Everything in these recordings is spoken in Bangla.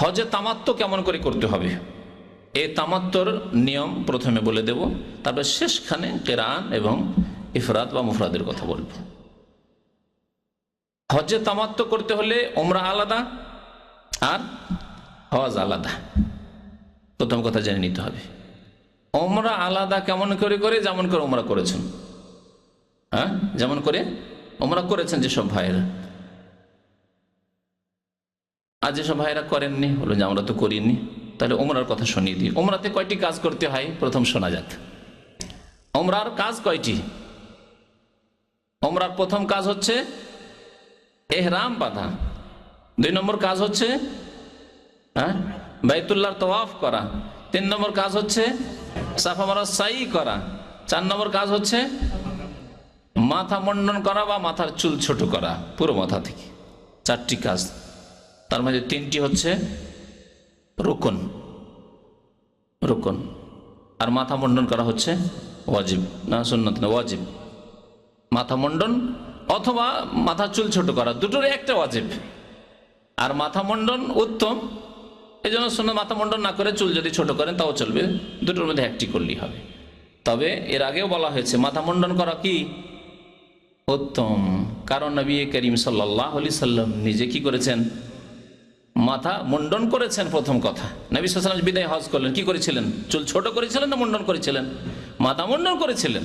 হজে তামাত্ম কেমন করে করতে হবে, এই তামাত্তর নিয়ম প্রথমে বলে দেব, তারপর শেষখানে কিরান এবং ইফরাদ বা মুফরাদের কথা বলবো। হজে তামাত্ম করতে হলে উমরা আলাদা আর হজ আলাদা, প্রথম কথা জেনে নিতে হবে। উমরা আলাদা কেমন করে করে, যেমন করে উমরা করেছেন, হ্যাঁ যেমন করে উমরা করেছেন যেসব ভাইয়েরা। আর যেসব ভাইয়েরা করেননি, বলুন যে আমরা তো করিনি, তাহলে উমরার কথা শুনিয়ে দিই। উমরাতে কয়টি কাজ করতে হয় প্রথম শোনা যাক। উমরার কাজ কয়টি? উমরার প্রথম কাজ হচ্ছে এহরাম বাঁধা, 2 নম্বর কাজ হচ্ছে বাইতুল্লাহর তওয়াফ করা, 3 নম্বর কাজ হচ্ছে সাফা মারওয়া সাই করা, 4 নম্বর কাজ হচ্ছে মাথা মুন্ডন করা বা মাথার চুল ছোট করা পুরো মাথা থেকে। 4টি কাজ, তার মধ্যে 3টি হচ্ছে রুকন, আর মাথা মুন্ডন করা হচ্ছে ওয়াজিব, না সুন্নাত না, ওয়াজিব। মাথা মুন্ডন অথবা মাথার চুল ছোট করা, দুটোর একটা ওয়াজিব। আর মাথা মুন্ডন উত্তম, এই জন্য সুন্নাত মাথা মুন্ডন না করে চুল যদি ছোট করেন তাও চলবে, দুটোর মধ্যে একটি করলেই হবে। তবে এর আগেও বলা হয়েছে মাথা মুন্ডন করা কি উত্তম, কারণ নবী করিম সাল্লাল্লাহু আলাইহি সাল্লাম নিজে কি করেছেন? মাথা মুন্ডন করেছেন। প্রথম কথা, নবী সাল্লাল্লাহু আলাইহি ওয়াসাল্লাম বিদায় হজ করলেন, কি করেছিলেন? চুল ছোট করেছিলেন না মুন্ডন করেছিলেন? মাথা মুন্ডন করেছিলেন।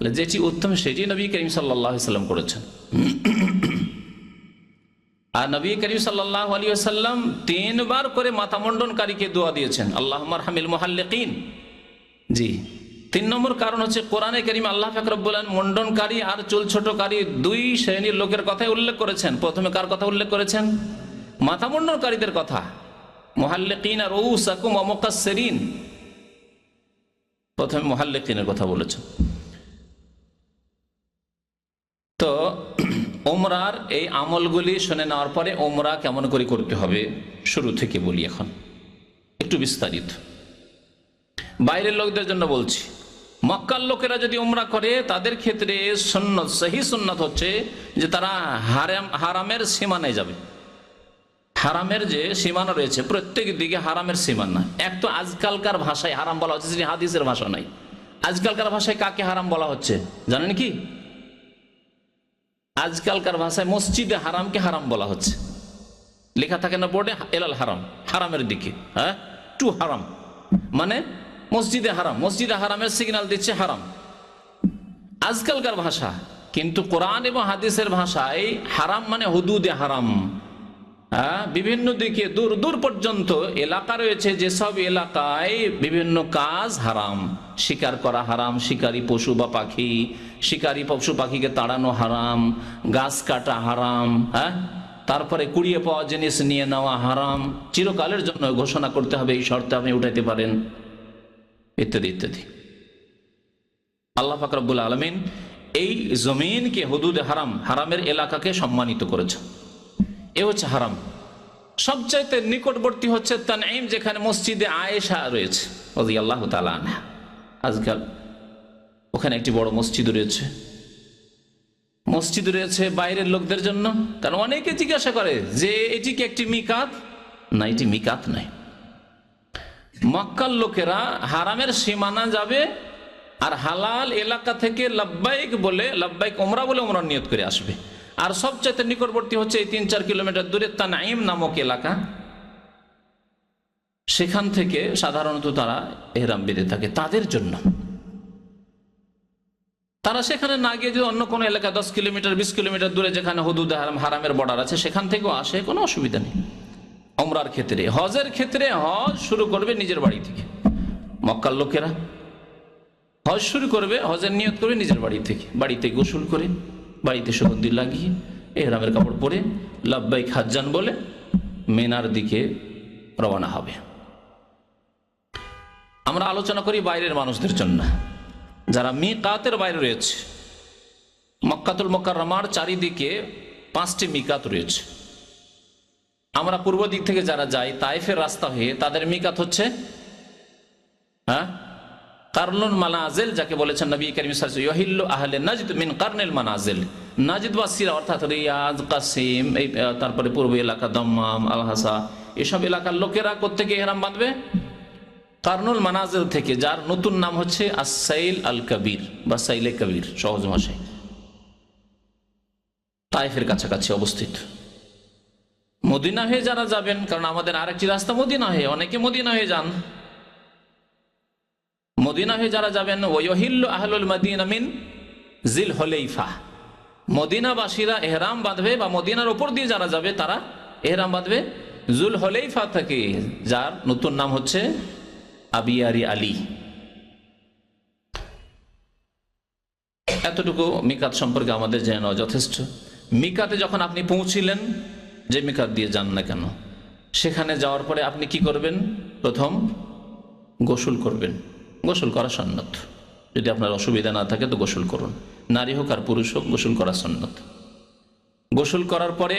যেটি উত্তম সেটি নবী করিম সাল্লাল্লাহু আলাইহি সাল্লাম করেছেন। আর নবী করিম সাল্লাল্লাহু আলাইহি ওয়াসাল্লাম 3 বার করে মাথা মুন্ডনকারীকে দোয়া দিয়েছেন, আল্লাহুম্মা আরহামিল মুহাল্লিকিন। জি, 3 নম্বর কারণ হচ্ছে কোরআনে কারীম আল্লাহ পাক রব্বুল আলামিন মুন্ডনকারী আর চুল ছোটকারী 2 শ্রেণীর লোকের কথাই উল্লেখ করেছেন। প্রথমে কার কথা উল্লেখ করেছেন? মাথা মুন্ডনকারীদের কথা, মুহাল্লিকিন আর রউসাকুম ওয়া মুকাসসিরিন। প্রথমে মুহাল্লিকিনের কথা বলেছেন। তো উমরার এই আমলগুলি শুনে নেওয়ার পরে উমরা কেমন করে করতে হবে শুরু থেকে বলি। এখন একটু বিস্তারিত বাইরের লোকদের জন্য বলছি। মক্কার লোকেরা যদি উমরা করে তাদের ক্ষেত্রে সুন্নত, সহি সুন্নত হচ্ছে যে তারা হারামের সীমানায় যাবে। হারামের যে সীমানা রয়েছে প্রত্যেক দিকে হারামের সীমানা। এক তো আজকালকার ভাষায় হারাম বলা হচ্ছে, যেটি হাদিসের ভাষা নাই। আজকালকার ভাষায় কাকে হারাম বলা হচ্ছে জানেন কি? আজকালকার ভাষায় মসজিদে হারামকে হারাম বলা হচ্ছে। লেখা থাকে না বোর্ডে, এলাল হারাম, হারামের দিকে, হ্যাঁ টু হারাম, মানে মসজিদে হারাম, মসজিদে হারামের সিগন্যাল দিচ্ছে হারাম, আজকালকার ভাষা। কিন্তু কোরআন এবং হাদিসের ভাষায় হারাম মানে হুদুদে হারাম। বিভিন্ন দিকে দূর দূর পর্যন্ত এলাকা রয়েছে, যেসব এলাকায় বিভিন্ন কাজ হারাম। শিকার করা হারাম, শিকারী পশু বা পাখি, শিকারী পশু পাখিকে তাড়ানো হারাম, গাছ কাটা হারাম, তারপরে কুড়িয়ে পাওয়া জিনিস নিয়ে নেওয়া হারাম, চিরকালের জন্য ঘোষণা করতে হবে এই শর্তে আপনি উঠাইতে পারেন, ইত্যাদি ইত্যাদি। আল্লাহ পাক রব্বুল আলামিন এই জমিনকে হুদুদে হারাম, হারামের এলাকাকে সম্মানিত করেছে। এ হচ্ছে হারাম। সবচাইতে নিকটবর্তী হচ্ছে তানঈম, যেখানে মসজিদে আয়েশা রয়েছে রাদিয়াল্লাহু তাআলা আনহা। আজকাল ওখানে একটি বড় মসজিদ রয়েছে। মসজিদ রয়েছে বাইরের লোকদের জন্য, কারণ অনেকে জিজ্ঞাসা করে যে এটি কি একটি মিকাত? না, এটি মিকাত নাই। মক্কার লোকেরা হারামের সীমানা যাবে আর হালাল এলাকা থেকে লাব্বাইক বলে, লাব্বাইক উমরা বলে উমরার নিয়ত করে আসবে। আর সবচেয়ে নিকটবর্তী হচ্ছে এই 3-4 কিলোমিটার দূরে তানঈম নামক এলাকা। সেখান থেকে সাধারণত তারা ইহরাম বেঁধে থাকে তাদের জন্য। তারা সেখানে না গিয়ে যদি অন্য কোনো এলাকা 10 কিলোমিটার 20 কিলোমিটার দূরে যেখানে হুদুদ হারাম, হারামের বর্ডার আছে, সেখান থেকেও আসে, কোনো অসুবিধা নেই। উমরার ক্ষেত্রে, হজের ক্ষেত্রে হজ শুরু করবে নিজের বাড়ি থেকে। মক্কার লোকেরা হজ শুরু করবে, হজের নিয়ত করবে নিজের বাড়ি থেকে, বাড়িতে গোসল করে, বাড়িতে সুগন্ধি লাগিয়ে, ইহরামের কাপড় পরে লাব্বাইক হাজ্জান বলে মিনার দিকে রওনা হবে। আমরা আলোচনা করি বাইরের মানুষদের জন্য, যারা মিকাতের বাইরে রয়েছে। মক্কাতুল মুকাররমার চারিদিকে 5টি মিকাত রয়েছে। আমরা পূর্ব দিক থেকে যারা যাই তায়েফের রাস্তা হয়ে, তাদের মিকাত হচ্ছে কারনুল মানাজিল যাকে বলেছেন নবী করিম সাল্লাল্লাহু আলাইহি ওয়াসাল্লাম, ইউহিল্লু আহলে নাজদ মিন কারনিল মানাজিল। নাজদবাসীরা অর্থাৎ রিয়াজ, কাসিম, এই তারপরে পূর্ব এলাকা, দম্মাম, আল-হাসা, এসব এলাকার লোকেরা কোত্থেকে ইহরাম বাঁধবে? কারনুল মানাজিল থেকে, যার নতুন নাম হচ্ছে আস-সাইল আল কবির বা সাইলে কবির সহজ ভাষায়, তায়েফের কাছাকাছি অবস্থিত। মদিনা হয়ে যারা যাবেন, কারণ আমাদের আরেকটি রাস্তা মদিনা হয়ে, অনেকে মদিনা হয়ে যান, মদিনা হয়ে যারা যাবেন, ওয়াহিল্লু আহলুল মদিনা মিন জিল হুলাইফা, মদিনাবাসীরা ইহরাম বাঁধবে বা মদিনার উপর দিয়ে যারা যাবে তারা ইহরাম বাঁধবে জুল হুলাইফা থেকে, যার নতুন নাম হচ্ছে আবিয়ারি আলী। এতটুকু মিকাত সম্পর্কে আমাদের জেনে নেওয়া যথেষ্ট। মিকাতে যখন আপনি পৌঁছিলেন, যে মিকাত দিয়ে যান না কেন, সেখানে যাওয়ার পরে আপনি কি করবেন? প্রথম গোসল করবেন। গোসল করা সুন্নত, যদি আপনার অসুবিধা না থাকে তো গোসল করুন, নারী হোক আর পুরুষ হোক, গোসল করা সুন্নত। গোসল করার পরে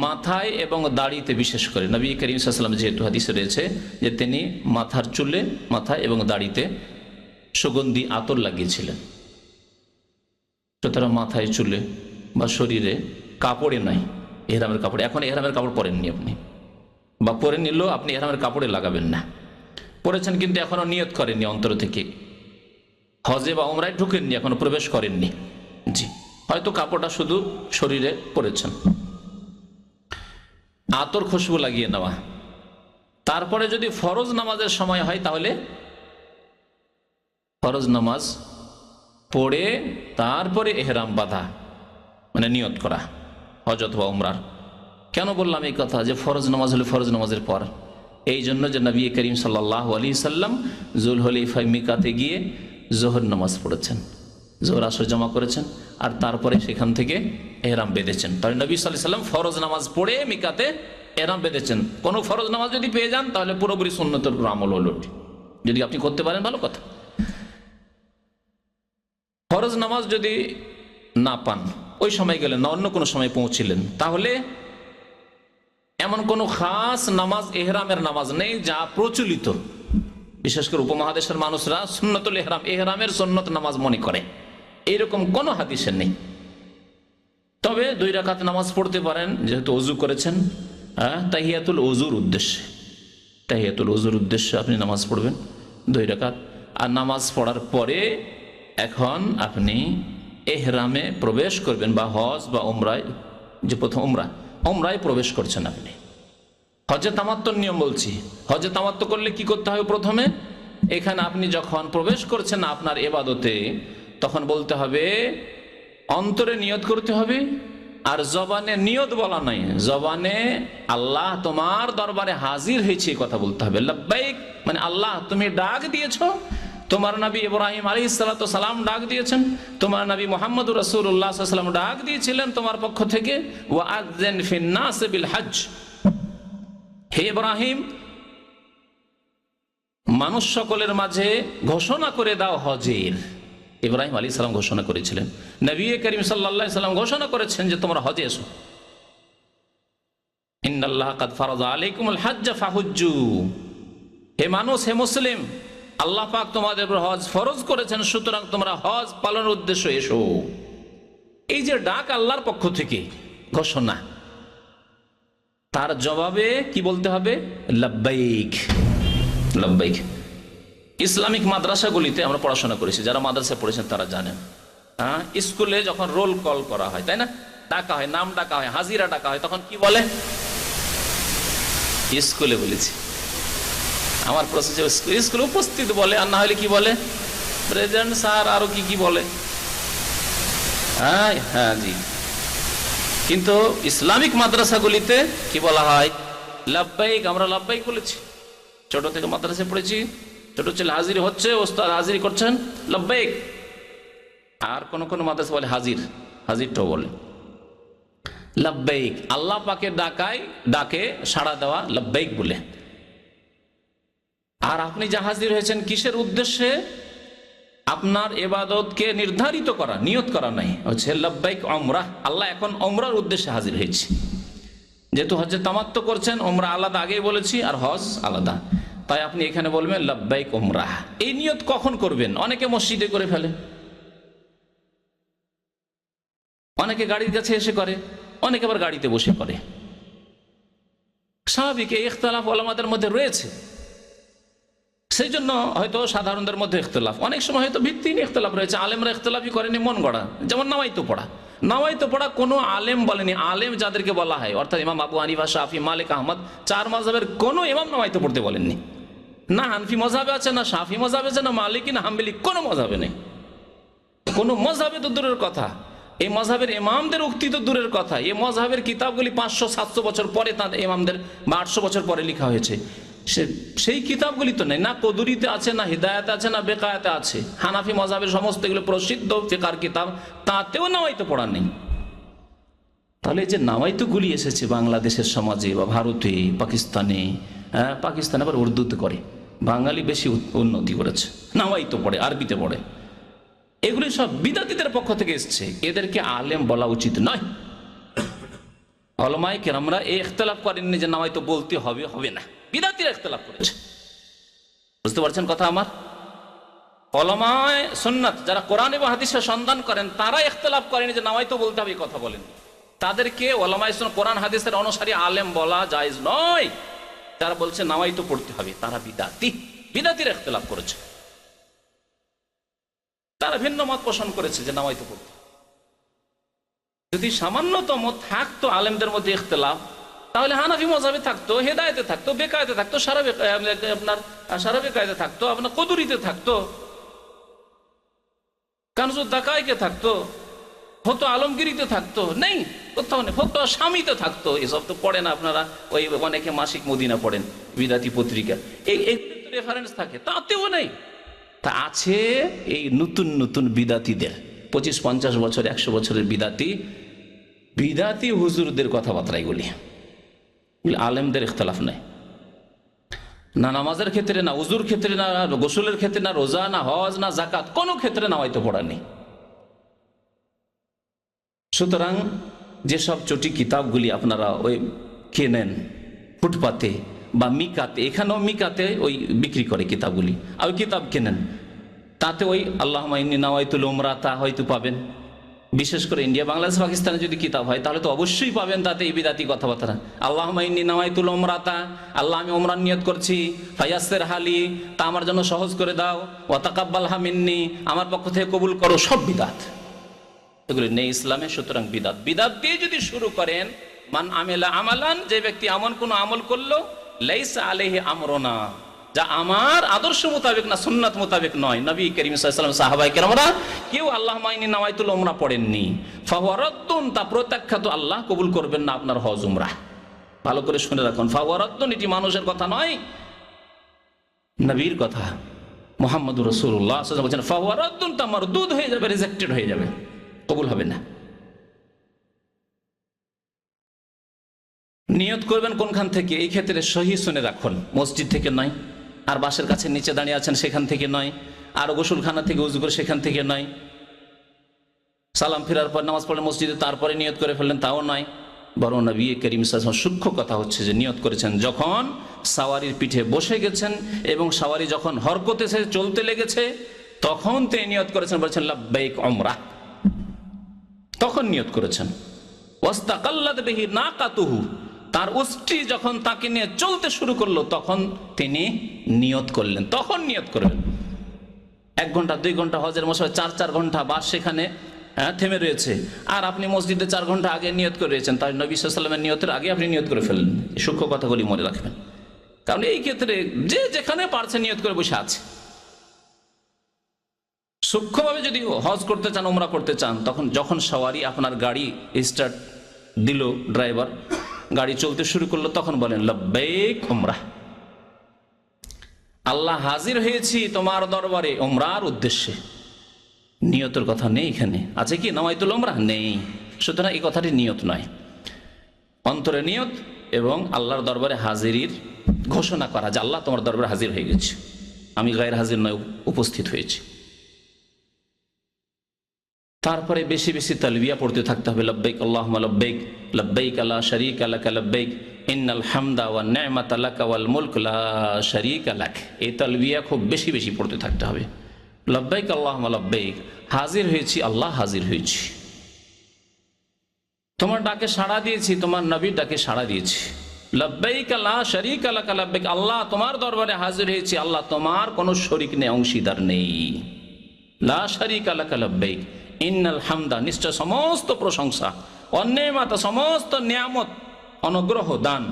মাথায় এবং দাড়িতে, বিশেষ করে নবী করিম সাল্লাল্লাহু আলাইহি ওয়াসাল্লাম যেহেতু হাদিসে রয়েছে যে তিনি মাথার চুলে, মাথায় এবং দাড়িতে সুগন্ধি আতর লাগিয়েছিলেন, সুতরাং মাথায়, চুলে বা শরীরে, কাপড়ে নয়, ইহরামের কাপড়ে। এখন ইহরামের কাপড় পরেননি আপনি, বা পরে নিলেও আপনি ইহরামের কাপড়ে লাগাবেন না। পরেছেন কিন্তু এখনো নিয়ত করেননি অন্তর থেকে, হজে বা উমরায় ঢুকেননি, এখনো প্রবেশ করেননি, জি, হয়তো কাপড়টা শুধু শরীরে পরেছেন। আতর খুশবু লাগিয়ে নেওয়া। তারপরে যদি ফরজ নামাজের সময় হয় তাহলে ফরজ নামাজ পড়ে তারপরে ইহরাম বাঁধা, মানে নিয়ত করা হজ অথবা উমরার। কেন বললাম এই কথা যে ফরজ নামাজ হলে ফরজ নামাজের পর? এই জন্য যে নবী করিম সাল্লাল্লাহু আলাইহি সাল্লাম জুল হুলাইফা মিকাতে গিয়ে জোহর নামাজ পড়েছেন, জোহর আসর জমা করেছেন, আর তারপরে সেখান থেকে ইহরাম বেঁধেছেন। তাহলে নবী সাল্লাল্লাহু আলাইহি সাল্লাম ফরজ নামাজ পড়ে মিকাতে ইহরাম বেঁধেছেন। কোনো ফরজ নামাজ যদি পেয়ে যান তাহলে পুরোপুরি সুন্নতের উপর আমল হলো, যদি আপনি করতে পারেন ভালো কথা। ফরজ নামাজ যদি না পান, ওই সময় গেলেন না, অন্য কোনো সময় পৌঁছিলেন, তাহলে এমন কোনো খাস নামাজ ইহরামের নামাজ নেই যা প্রচলিত, বিশেষ করে উপমহাদেশের মানুষরা সুন্নতুল ইহরাম, ইহরামের সুন্নত নামাজ মনে করে, এইরকম কোনো হাদিসে নেই। তবে 2 রাকাত নামাজ পড়তে পারেন, যেহেতু ওযু করেছেন, তাহিয়াতুল ওযুর উদ্দেশ্যে, তাহিয়াতুল ওযুর উদ্দেশ্যে আপনি নামাজ পড়বেন 2 রাকাত। আর নামাজ পড়ার পরে এখন আপনি ইহরামে প্রবেশ করবেন, বা হজ বা উমরায়, যে প্রথম উমরায় প্রবেশ করছেন আপনি। হজে তামাত্তুর নিয়ম বলছি, হজে তামাত্তু করলে কি করতে হবে? প্রথমে এখানে আপনি যখন প্রবেশ করছেন আপনার ইবাদতে, তখন বলতে হবে, অন্তরে নিয়ত করতে হবে, আর জবানে নিয়ত বলা নাই, জবানে আল্লাহ তোমার দরবারে হাজির হয়েছে কথা বলতে হবে। লাব্বাইক মানে আল্লাহ তুমি ডাক দিয়েছো, তোমার নবী ইব্রাহিম আলাইহিস সালাতু সালাম ডাক দিয়েছেন, তোমার নবী মুহাম্মদুর রাসূলুল্লাহ সাল্লাল্লাহু আলাইহি ওয়াসাল্লাম ডাক দিয়েছিলেন তোমার পক্ষ থেকে, ওয়া আযযান ফিন নাস বিল হজ, হে ইব্রাহিম মানুষ সকলের মাঝে ঘোষণা করে দাও হজের। ইব্রাহিম আলাইহিস সালাম ঘোষণা করেছিলেন, নবী করিম সাল্লাল্লাহু আলাইহি ওয়াসাল্লাম ঘোষণা করেছেন যে তোমরা হজে এসো। ইন্নাল্লাহা কাদ ফারাযা আলাইকুমুল হজ্জ ফাহুজ্জু, হে মানুষ, হে মুসলিম, আল্লাহ পাক তোমাদের উপর হজ ফরজ করেছেন, সুতরাং তোমরা হজ পালনের উদ্দেশ্যে এসো। এই যে ডাক আল্লাহর পক্ষ থেকে ঘোষণা, তার জবাবে কি বলতে হবে? লাব্বাইক, লাব্বাইক। ইসলামিক মাদ্রাসাগুলিতে আমরা পড়াশোনা করেছি, যারা মাদ্রাসায় পড়েছেন তারা জানেন, স্কুলে যখন রোল কল করা হয়, তাই না, ডাকা হয়, নাম ডাকা হয়, হাজিরা ডাকা হয়, তখন কি বলে? স্কুলে বলেছি, আমার প্রশ্ন, স্কুলে উপস্থিত বলে, আর না হলে কি বলে? প্রেজেন্ট স্যার, আরো কি কি বলে? হ্যাঁ জি। কিন্তু ইসলামিক মাদ্রাসাগুলিতে কি বলা হয়? লাব্বাইক। আমরা লাব্বাইক বলেছি, ছোট থেকে মাদ্রাসায় পড়েছি, ছোট ছেলে হাজির হচ্ছে, ওস্তাদ হাজির করছেন, লাব্বাইক। আর কোন কোন মাদ্রাসা বলে হাজির, হাজিরটাও বলে লাব্বাইক। আল্লাহ পাকের ডাকে সাড়া দেওয়া লাব্বাইক বলে। আর আপনি যা হাজির হয়েছেন কিসের উদ্দেশ্যে? আপনার ইবাদতকে নির্ধারিত করা, নিয়ত করা নাই, হচ্ছে লাব্বাইক উমরাহ। আল্লাহ এখন উমরার উদ্দেশ্যে হাজির হয়েছে, যেহেতু হজে তামাত্তু করছেন, উমরা আলাদা আগেই বলেছি, আর হজ আলাদা। তাই আপনি এখানে বলবেন লাব্বাইক উমরাহ। এই নিয়ত কখন করবেন? অনেকে মসজিদে করে ফেলে, অনেকে গাড়ির কাছে এসে করে, অনেকে আবার গাড়িতে বসে করে। স্বাভাবিক, এই ইখতিলাফ ওলামাদের মধ্যে রয়েছে, সেই জন্য হয়তো সাধারণদের মধ্যে ইখতিলাফ, অনেক সময় হয়তো ভিত্তিহীন ইখতিলাফ রয়েছে। আলেমরা ইখতিলাফই করেনি, মন গড়া। যেমন নামাইতো পড়া, নামাইতো পড়া কোনো আলেম বলেনি। আলেম যাদেরকে বলা হয় অর্থাৎ ইমাম আবু হানিফা, শাফি, মালিক, আহমদ, চার মাযহাবের কোনো ইমাম নামাইতো পড়তে বলেননি। না হানফি মযহাবে আছে, না শাফি মযহাবে আছে, না মালিকি, না হাম্বলি, কোনো মযহাবে নেই। কোনো মযহাবে তো দূরের কথা, এই মযহাবের ইমামদের উক্তি তো দূরের কথা। এই মযহাবের কিতাবগুলি 500-700 বছর পরে তাদের ইমামদের, বা 800 বছর পরে লেখা হয়েছে। সেই কিতাবগুলি তো নেই, না কদুরিতে আছে, না হিদায়াতে আছে, না বেকায়াতে আছে। হানাফি মযহাবের সমস্ত এগুলো প্রসিদ্ধ ফিকহার কিতাব, তাতেও নামাইতো পড়া নেই। তাহলে যে নামাইতোগুলি এসেছে বাংলাদেশের সমাজে বা ভারতে, পাকিস্তানে, পাকিস্তানে আবার উর্দুতে করে, বাঙালি বেশি উন্নতি করেছে, নামাইতো পড়ে, আরবিতে পড়ে। এগুলি সব বিদাতীদের পক্ষ থেকে এসছে, এদেরকে আলেম বলা উচিত নয়। উলামায়ে কেরামরা এই ইখতিলাফ করেননি যে নামাইতো বলতে হবে, হবে না। বিদাতীরা ইখতিলাফ করেছে, বুঝতে পারছেন কথা আমার? উলামায়ে সুন্নাত যারা কোরআন এবং হাদিসের সন্ধান করেন, তারা ইখতিলাফ করেনি যে নামাইতো বলতে হবে, কথা বলেন। তাদেরকে উলামায়ে সুন্নাত, কোরআন হাদিসের অনুসারী আলেম বলা জায়েজ নয়। যারা বলছে নামাইতো পড়তে হবে, তারা বিদাতী। বিদাতীরা ইখতিলাফ করেছে, তারা ভিন্ন মত পোষণ করেছে যে নামাইতো পড়তে। যদি সামান্যতম থাকতো আলেমদের মধ্যে ইখতিলাফ, তাহলে হানাফি মযহাবে থাকতো, হেদায়েতে থাকতো, বেকায়েতে থাকতো, সারা বেকায়েতে থাকতো, আপনার কদুরিতে থাকতো, কানজুদ দাকায়েকে থাকতো, ফতোয়া আলমগীরিতে থাকতো। নেই, কোথাও নেই। ফতোয়া স্বামীতে থাকতো। এসব তো পড়েন আপনারা, ওই অনেকে মাসিক মদিনা পড়েন, বিদাতি পত্রিকা, এই রেফারেন্স থাকে, তাতেও নেই। তা আছে এই নতুন নতুন বিদাতিদের, 25-50 বছর, 100 বছরের বিদাতি হুজুরদের কথাবার্তা এগুলি। আলেমদের ইখতিলাফ নাই, না নামাজের ক্ষেত্রে, না উজুর ক্ষেত্রে, না গোসলের ক্ষেত্রে, না রোজা, না হজ, না যাকাত, কোনো ক্ষেত্রে নামাইতো পড়া নেই। সুতরাং যেসব চটি কিতাবগুলি আপনারা ওই কেনেন ফুটপাতে বা মিকাতে, এখানেও মিকাতে ওই বিক্রি করে কিতাবগুলি, আর ওই কিতাব কেনেন, তাতে ওই আল্লাহুম্মা ইন্নী নাওয়াইতুল উমরাতা হয়তো পাবেন। বিশেষ করে ইন্ডিয়া, বাংলাদেশ, পাকিস্তানে যদি কিতাব হয় তাহলে তো অবশ্যই পাবেন তাতে এই বিদাতি কথাবার্তা। আল্লাহুম্মা ইন্নী নাওয়াইতুল উমরাতা, আল্লাহ আমি উমরার নিয়ত করছি, ফায়াসসির হালি, তা আমার জন্য সহজ করে দাও, ওয়া তাকাব্বালহা মিন্নি, আমার পক্ষ থেকে কবুল করো। সব বিদাত, এগুলি নেই ইসলামে। সুতরাং বিদাত দিয়ে যদি শুরু করেন, মান আমিলা আমালান, যে ব্যক্তি এমন কোন আমল করলো, লাইসা আলাইহি আমরুনা, যা আমার আদর্শ মোতাবেক না, সুন্নাত মোতাবেক নয়। নবী করিম সাল্লাল্লাহু আলাইহি ওয়াসাল্লাম, সাহাবায়ে কেরামরা কেউ আল্লাহুম্মা ইন্নী নাওয়াইতুল উমরা পড়েননি। ফাহুয়া রাদ্দুন, তা প্রত্যাখ্যাত, আল্লাহ কবুল করবেন না আপনার হজ উমরা। ভালো করে শুনে রাখুন, ফাহুয়া রাদ্দুন, এটি মানুষের কথা নয়, নবীর কথা। মুহাম্মদুর রাসূলুল্লাহ সাল্লাল্লাহু আলাইহি ওয়াসাল্লাম বলেন ফাহুয়া রাদ্দুন, তা মারদুদ হয়ে যাবে, রিজেক্টেড হয়ে যাবে, কবুল হবে না। নিয়ত করবেন কোনখান থেকে? এই ক্ষেত্রে সহি শুনে রাখুন, মসজিদ থেকে নয়, আর বাসের কাছে নিচে দাঁড়িয়ে আছেন সেখান থেকে নয়, আর গোসলখানা থেকে উজু করে সেখান থেকে নয়, সালাম ফেরার পর নামাজ পড়ে মসজিদে তারপরে নিয়ত করে ফেললেন, তাও নয়। বরং নবী করিম সাল্লাল্লাহু আলাইহি ওয়াসাল্লাম সূক্ষ্ম কথা হচ্ছে যে নিয়ত করেছেন যখন সাওয়ারির পিঠে বসে গেছেন এবং সাওয়ারি যখন হরকতে চলতে লেগেছে, তখন তিনি নিয়ত করেছেন, বলেছেন লাব্বাইক উমরাহ, তখন নিয়ত করেছেন। ওয়াস্তাকাল্লাত বিহি নাকাতুহু, তার উষ্ট্রি যখন তাকে নিয়ে চলতে শুরু করলো, তখন তিনি নিয়ত করলেন, তখন নিয়ত করবেন। 1 ঘন্টা 2 ঘন্টা হজের মশাই 4 ঘন্টা বাস সেখানে থেমে রয়েছে, আর আপনি মসজিদে 4 ঘন্টা আগে নিয়ত করে রয়েছেন, তাই নবী সাল্লাল্লাহু আলাইহি ওয়াসাল্লামের নিয়তের আগে আপনি নিয়ত করে ফেললেন। সূক্ষ্ম কথাগুলি মনে রাখবেন, কারণ এই ক্ষেত্রে যে যেখানে পারছে নিয়ত করে বসে আছে। সূক্ষ্মভাবে যদি হজ করতে চান, উমরা করতে চান, তখন যখন সওয়ারি আপনার গাড়ি স্টার্ট দিল, ড্রাইভার গাড়ি চলতে শুরু করলো, তখন বলেন লাব্বাইক উমরাহ, আল্লাহ হাজির হয়েছি তোমার দরবারে উমরার উদ্দেশ্যে। নিয়তের কথা নেই এখানে, আছে কি নাওয়াইতুল উমরাহ? নেই। সুতরাং এই কথাটি নিয়ত নয়, অন্তরে নিয়ত এবং আল্লাহর দরবারে হাজিরির ঘোষণা করা যে আল্লাহ তোমার দরবারে হাজির হয়ে গেছে, আমি গায়ের হাজির নয়, উপস্থিত হয়েছি। তারপরে বেশি বেশি তালবিয়া পড়তে থাকতে হবে, লব্বাইক আল্লাহুম্মা লব্বাইক, লব্বাইক লা শারীকা লাকা লব্বাইক, ইন্নাল হামদা ওয়ান নি'মাতা লাকা ওয়াল মুলক লা শারীকা লাক। এই তালবিয়া খুব বেশি বেশি পড়তে থাকতে হবে। লব্বাইক আল্লাহুম্মা লব্বাইক, হাজির হয়েছি আল্লাহ, হাজির হয়েছি, তোমার ডাকে সাড়া দিয়েছি, তোমার নবীর ডাকে সাড়া দিয়েছি। লব্বাইক লা শারীকা লাক লব্বাইক, আল্লাহ তোমার দরবারে হাজির হয়েছি, আল্লাহ তোমার কোনো শরীক নেই, অংশীদার নেই। লা শারীকা লাক লব্বাইক, ইন্নাল হামদা, নিশ্চয় সমস্ত প্রশংসা, অন্যায়মাতা, সমস্ত নিয়ামত, অনুগ্রহ, দান,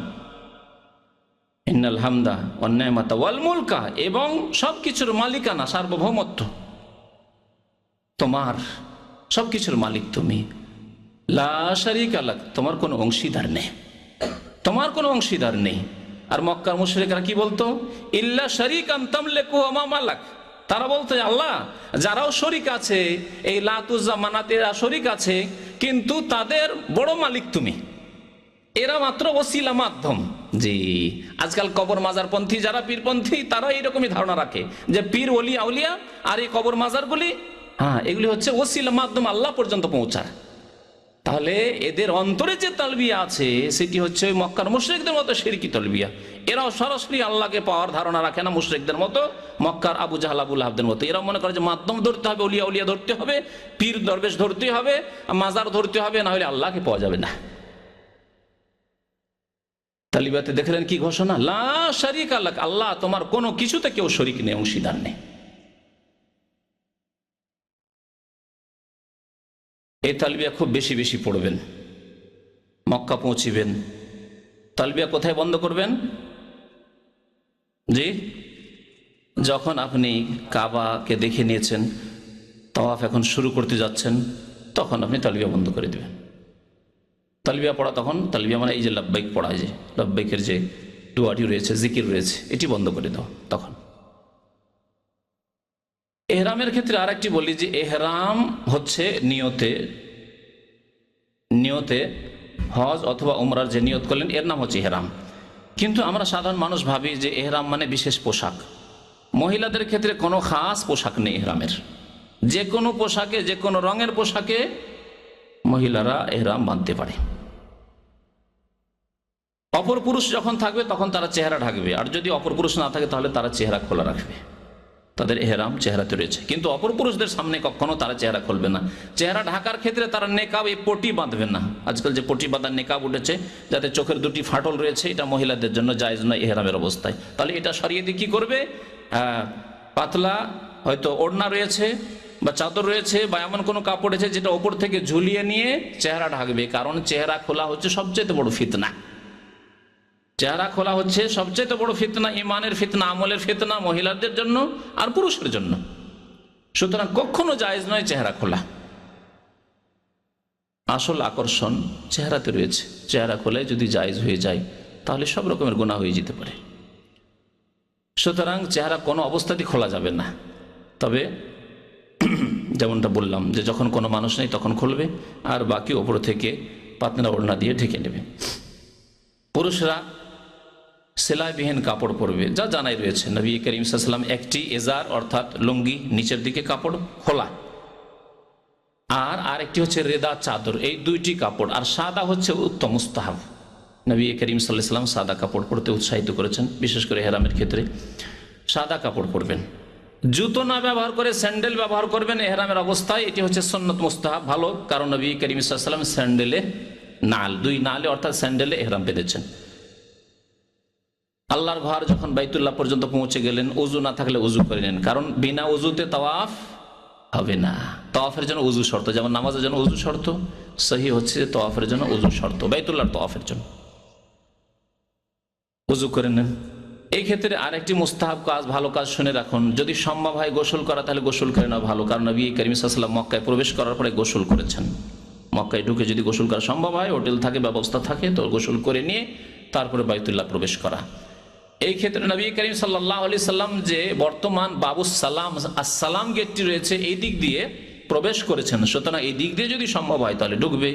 ইন্নাল হামদা অন্যায়মাতা ওয়াল মুলকা, এবং সবকিছুর মালিকানা, সার্বভৌমত্ব তোমার, সবকিছুর মালিক তুমি। লা শারীকা লাক, তোমার কোনো অংশীদার নেই, তোমার কোনো অংশীদার নেই। আর মক্কার মুশরিকরা কি বলতো? ইল্লা শারীকান তামলিকু ওয়া মা মালাক, তারা বলতো আল্লাহ যারাও শরিক আছে, এই লাত উজ্জা মানাতেরা শরিক আছে, কিন্তু তাদের বড় মালিক তুমি, এরা মাত্র ওসিলা, মাধ্যম। জি, আজকাল কবর মাজারপন্থী যারা, পীরপন্থী, তারা এইরকমই ধারণা রাখে যে পীর ওলিয়া আউলিয়া আর এই কবর মাজারগুলি, হ্যাঁ, এগুলি হচ্ছে ওসিলা, মাধ্যম আল্লাহ পর্যন্ত পৌঁছার। তাহলে এদের অন্তরে যে তালবিয়া আছে সেটি হচ্ছে মক্কার মুশরিকদের মতো শিরকি তালবিয়া। এরাও সরাসরি আল্লাহকে পাওয়ার ধারণা রাখে না মুশরিকদের মতো, মক্কার আবু জাহল আবু লাহাবদের মতো। এরা মনে করে যে মাধ্যম ধরতে হবে, ওলিয়া উলিয়া ধরতে হবে, পীর দরবেশ ধরতে হবে, মাজার ধরতে হবে, না হলে আল্লাহকে পাওয়া যাবে না। তালিবাতে দেখলেন কি ঘোষণা? লা শারীকা লাক, আল্লাহ তোমার কোনো কিছুতে কেউ শরীক নেই, অংশীদার নেই। এই তালবিয়া খুব বেশি বেশি পড়বেন। মক্কা পৌঁছিবেন, তালবিয়া কোথায় বন্ধ করবেন? জি, যখন আপনি কাবাকে দেখে নিয়েছেন, তাওয়াফ এখন শুরু করতে যাচ্ছেন, তখন আপনি তালবিয়া বন্ধ করে দেবেন। তালবিয়া পড়া তখন, তালবিয়া মানে এই যে লব্বাইক পড়া, যে লব্বাইকের যে দুয়াটি রয়েছে, জিকির রয়েছে, এটি বন্ধ করে দাও তখন। এহরামের ক্ষেত্রে আর একটি বলি যে এহরাম হচ্ছে নিয়তে হজ অথবা উমরার যে নিয়ত করলেন, এর নাম হচ্ছে এহরাম। কিন্তু আমরা সাধারণ মানুষ ভাবি যে এহরাম মানে বিশেষ পোশাক। মহিলাদের ক্ষেত্রে কোনো খাস পোশাক নেই এহরামের। যে কোনো পোশাকে, যে কোনো রঙের পোশাকে মহিলারা এহরাম বাঁধতে পারে। অপর পুরুষ যখন থাকবে তখন তারা চেহারা ঢাকবে, আর যদি অপর পুরুষ না থাকে তাহলে তারা চেহারা খোলা রাখবে। তাদের এহরাম চেহারাতে রয়েছে, কিন্তু অপর পুরুষদের সামনে কখনো তারা চেহারা খুলবে না। চেহারা ঢাকার ক্ষেত্রে তারা নেকাব, এই পটি বাঁধবে না। আজকাল যে পটি বাঁধার নেকাব উঠেছে, যাতে চোখের দুটি ফাটল রয়েছে, এটা মহিলাদের জন্য জায়েজ নয় এহরামের অবস্থায়। তাহলে এটা সরিয়ে দিয়ে কি করবে? পাতলা হয়তো ওড়না রয়েছে বা চাদর রয়েছে বা এমন কোনো কাপড় রয়েছে যেটা ওপর থেকে ঝুলিয়ে নিয়ে চেহারা ঢাকবে। কারণ চেহারা খোলা হচ্ছে সবচেয়ে বড় ফিতনা। চেহারা খোলা হচ্ছে সবচেয়ে বড় ফিতনা, ইমানের ফিতনা, আমলের ফিতনা, মহিলাদের জন্য আর পুরুষের জন্য। সুতরাং কখনো জায়েজ নয় চেহারা খোলা। আসল আকর্ষণ চেহারাতে রয়েছে। চেহারা খোলায় যদি জায়েজ হয়ে যায় তাহলে সব রকমের গুনাহ হয়ে যেতে পারে। সুতরাং চেহারা কোনো অবস্থাতেই খোলা যাবে না। তবে যেমনটা বললাম যে যখন কোনো মানুষ নেই তখন খুলবে, আর বাকি ওপর থেকে পাতলা ওড়না দিয়ে ঢেকে নেবে। পুরুষরা সেলাইবিহীন কাপড় পরবে, যা জানাই রয়েছে। নবী করিম সাল্লাল্লাহু আলাইহি ওয়াসাল্লাম একটি এজার অর্থাৎ লুঙ্গি, নিচের দিকে কাপড় খোলা, আর আরেকটি হচ্ছে রেদা চাদর, এই দুইটি কাপড়। আর সাদা হচ্ছে উত্তম, মুস্তাহাব। নবী করিম সাল্লাল্লাহু আলাইহি ওয়াসাল্লাম সাদা কাপড় পরতে উৎসাহিত করেছেন, বিশেষ করে ইহরামের ক্ষেত্রে সাদা কাপড় পরবেন। জুতো না ব্যবহার করে স্যান্ডেল ব্যবহার করবেন ইহরামের অবস্থায়, এটি হচ্ছে সুন্নত, মুস্তাহাব, ভালো। কারণ নবী করিম সাল্লাল্লাহু আলাইহি ওয়াসাল্লাম স্যান্ডেলে নাল, দুই নালে অর্থাৎ স্যান্ডেলে ইহরাম বেঁধেছেন। আল্লাহর ঘর যখন বাইতুল্লাহ পর্যন্ত পৌঁছে গেলেন, উজু না থাকলে উজু করে নেন, কারণ বিনা উজুতে তাওয়াফ হবে না। তাওয়াফের জন্য উজু শর্ত, যেমন নামাজের জন্য উজু শর্ত, সহি হচ্ছে তাওয়াফের জন্য উজু শর্ত, বাইতুল্লাহর তাওয়াফের জন্য উজু করে নেন। এই ক্ষেত্রে আরেকটি মুস্তাহাব কাজ, ভালো কাজ শুনে রাখুন। যদি সম্ভব হয় গোসল করা তাহলে গোসল করে নেওয়া ভালো, কারণ নবী করিম সাল্লাল্লাহু আলাইহি ওয়াসাল্লাম মক্কায় প্রবেশ করার পরে গোসল করেছেন। মক্কায় ঢুকে যদি গোসল করা সম্ভব হয়, হোটেল থাকে, ব্যবস্থা থাকে, তো গোসল করে নিয়ে তারপরে বাইতুল্লাহ প্রবেশ করা। এই ক্ষেত্রে নবী করিম সাল্লাল্লাহু আলাইহি সাল্লাম যে বর্তমান বাবুস সালাম, আসসালাম গেটটি রয়েছে, এই দিক দিয়ে প্রবেশ করেছেন। সুতরাং এই দিক দিয়ে যদি সম্ভব হয় তাহলে ঢুকবে।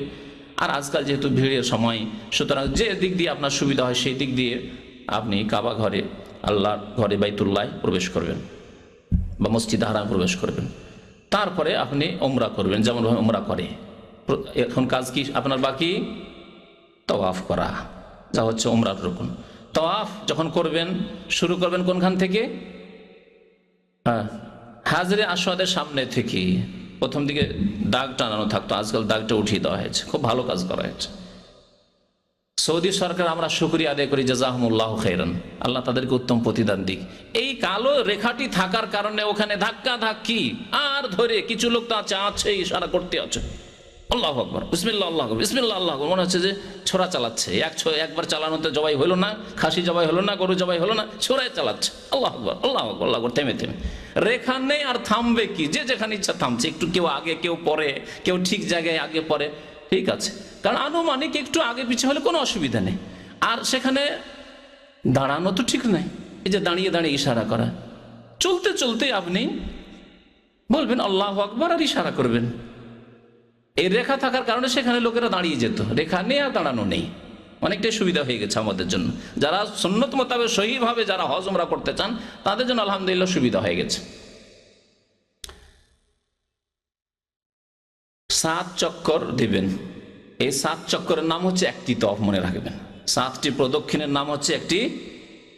আর আজকাল যেহেতু ভিড়ের সময়, সুতরাং যে দিক দিয়ে আপনার সুবিধা হয় সেই দিক দিয়ে আপনি কাবা ঘরে, আল্লাহর ঘরে বাইতুল্লাহ প্রবেশ করবেন বা মসজিদ হারাম প্রবেশ করবেন। তারপরে আপনি উমরা করবেন, যেমনভাবে উমরা করে। এখন কাজ কি আপনার বাকি? তাওয়াফ করা। যা হচ্ছে উমরার রুকুন। তাওয়াফ যখন করবেন শুরু করবেন কোনখান থেকে? হ্যাঁ, হাজরে আসওয়াদের সামনে থেকে। প্রথম দিকে দাগ টানানো থাকতো, আজকাল দাগটা উঠিয়ে দেওয়া হয়েছে, খুব ভালো কাজ করা হয়েছে। সৌদি সরকার আমরা শুকরিয়া আদায় করি, জাযাহুমুল্লাহ খাইরান, আল্লাহ তাদেরকে উত্তম প্রতিদান দিক। এই কালো রেখাটি থাকার কারণে ওখানে ধাক্কা ধাক্কি আর ধরে কিছু লোক তো আছে ইশারা করতে আছে, আল্লাহু আকবার, বিসমিল্লাহ আল্লাহু আকবার, বিসমিল্লাহ আল্লাহু আকবার, মনে হচ্ছে যে ছোরা চালাচ্ছে। একবার চালানোতে জবাই হলো না, খাসি জবাই হলো না, গরু জবাই হলো না, ছোরাই চালাচ্ছে, আল্লাহু আকবার আল্লাহু আকবার আল্লাহু আকবার, থেমে থেমে। রেখা নেই আর থামবে কি? যে যেখানে ইচ্ছা থামছে, একটু কেউ আগে কেউ পরে, কেউ ঠিক জায়গায় আগে পরে, ঠিক আছে, কারণ আনুমানিক একটু আগে পিছিয়ে হলে কোনো অসুবিধা নেই। আর সেখানে দাঁড়ানো তো ঠিক নাই, এই যে দাঁড়িয়ে দাঁড়িয়ে ইশারা করা, চলতে চলতে আপনি বলবেন আল্লাহু আকবার আর ইশারা করবেন। এই রেখা থাকার কারণে সেখানে লোকেরা দাঁড়িয়ে যেত, রেখা নেই আর দাঁড়ানো নেই, অনেকটাই সুবিধা হয়ে গেছে আমাদের জন্য। যারা সুন্নত মোতাবেক সহিভাবে যারা হজ উমরা করতে চান তাদের জন্য আলহামদুলিল্লাহ সুবিধা হয়ে গেছে। 7 চক্কর দিবেন। এই 7 চক্করের নাম হচ্ছে একটি তাওয়াফ, মনে রাখবেন। 7টি প্রদক্ষিণের নাম হচ্ছে একটি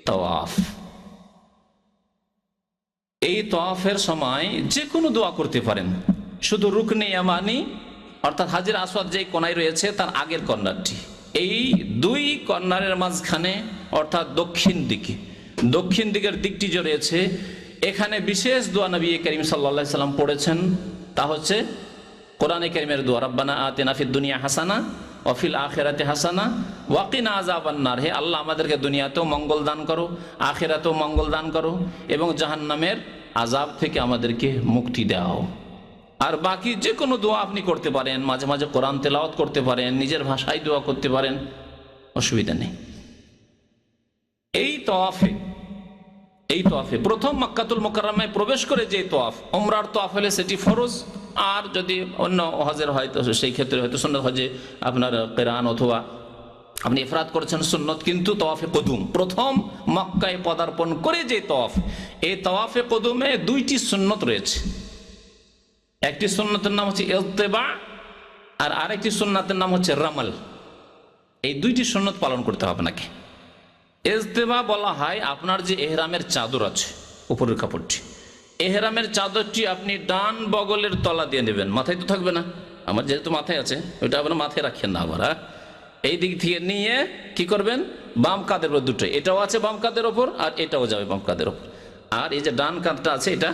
তাওয়াফ। এই তাওয়াফের সময় যে কোনো দোয়া করতে পারেন, শুধু রুকনে ইয়ামানি অর্থাৎ হাজির আসওয়াদ যেই কোনায় রয়েছে তার আগের কর্নারটি, এই 2 কর্নারের মাঝখানে অর্থাৎ দক্ষিণ দিকের দিকটি যে রয়েছে, এখানে বিশেষ দোয়া নবী করিম সাল্লাল্লাহু আলাইহি সাল্লাম পড়েছেন। তা হচ্ছে কোরআনে কারীমের দোয়া, রব্বানা আতিনা ফিদ দুনিয়া হাসানা ওয়া ফিল আখিরাতি হাসানা ওয়া কিনা আযাবান নার। হে আল্লাহ, আমাদেরকে দুনিয়াতেও মঙ্গল দান করো, আখিরাতেও মঙ্গল দান করো এবং জাহান্নামের আযাব থেকে আমাদেরকে মুক্তি দাও। আর বাকি যে কোনো দোয়া আপনি করতে পারেন, মাঝে মাঝে কোরআন তেলাওয়াত করতে পারেন, নিজের ভাষায় দোয়া করতে পারেন, অসুবিধা নেই। এই তাওয়াফে প্রথম মক্কাতুল মুকাররমায় প্রবেশ করে যে তাওয়াফ, উমরার তাওয়াফ হলে সেটি ফরজ, আর যদি অন্য হজের হয় তো সেই ক্ষেত্রে হয়তো সুন্নত, হজে আপনার কিরান অথবা আপনি ইফরাদ করেছেন সুন্নত। কিন্তু তাওয়াফে কুদুম, প্রথম মক্কায় পদার্পণ করে যে তাওয়াফ, এই তাওয়াফে কুদুমে 2টি সুন্নত রয়েছে। একটি সুন্নতের নাম হচ্ছে ইত্তিবা আর আরেকটি সুন্নতের নাম হচ্ছে রামাল। এই 2টি সুন্নত পালন করতে হবে আপনাকে। ইত্তিবা বলা হয় আপনার যে এহরামের চাদর আছে, উপরের কাপড়টি, এহরামের চাদরটি আপনি ডান বগলের তলা দিয়ে নেবেন, মাথায় তো থাকবে না, আমার যেহেতু মাথায় আছে ওইটা আপনার মাথায় রাখেন না আবার। এই দিক থেকে নিয়ে কি করবেন, বাম কাঁধের উপর দুটোই, এটাও আছে বাম কাঁধের ওপর আর এটাও যাবে বাম কাঁধের ওপর, আর এই যে ডান কাঁধটা আছে এটা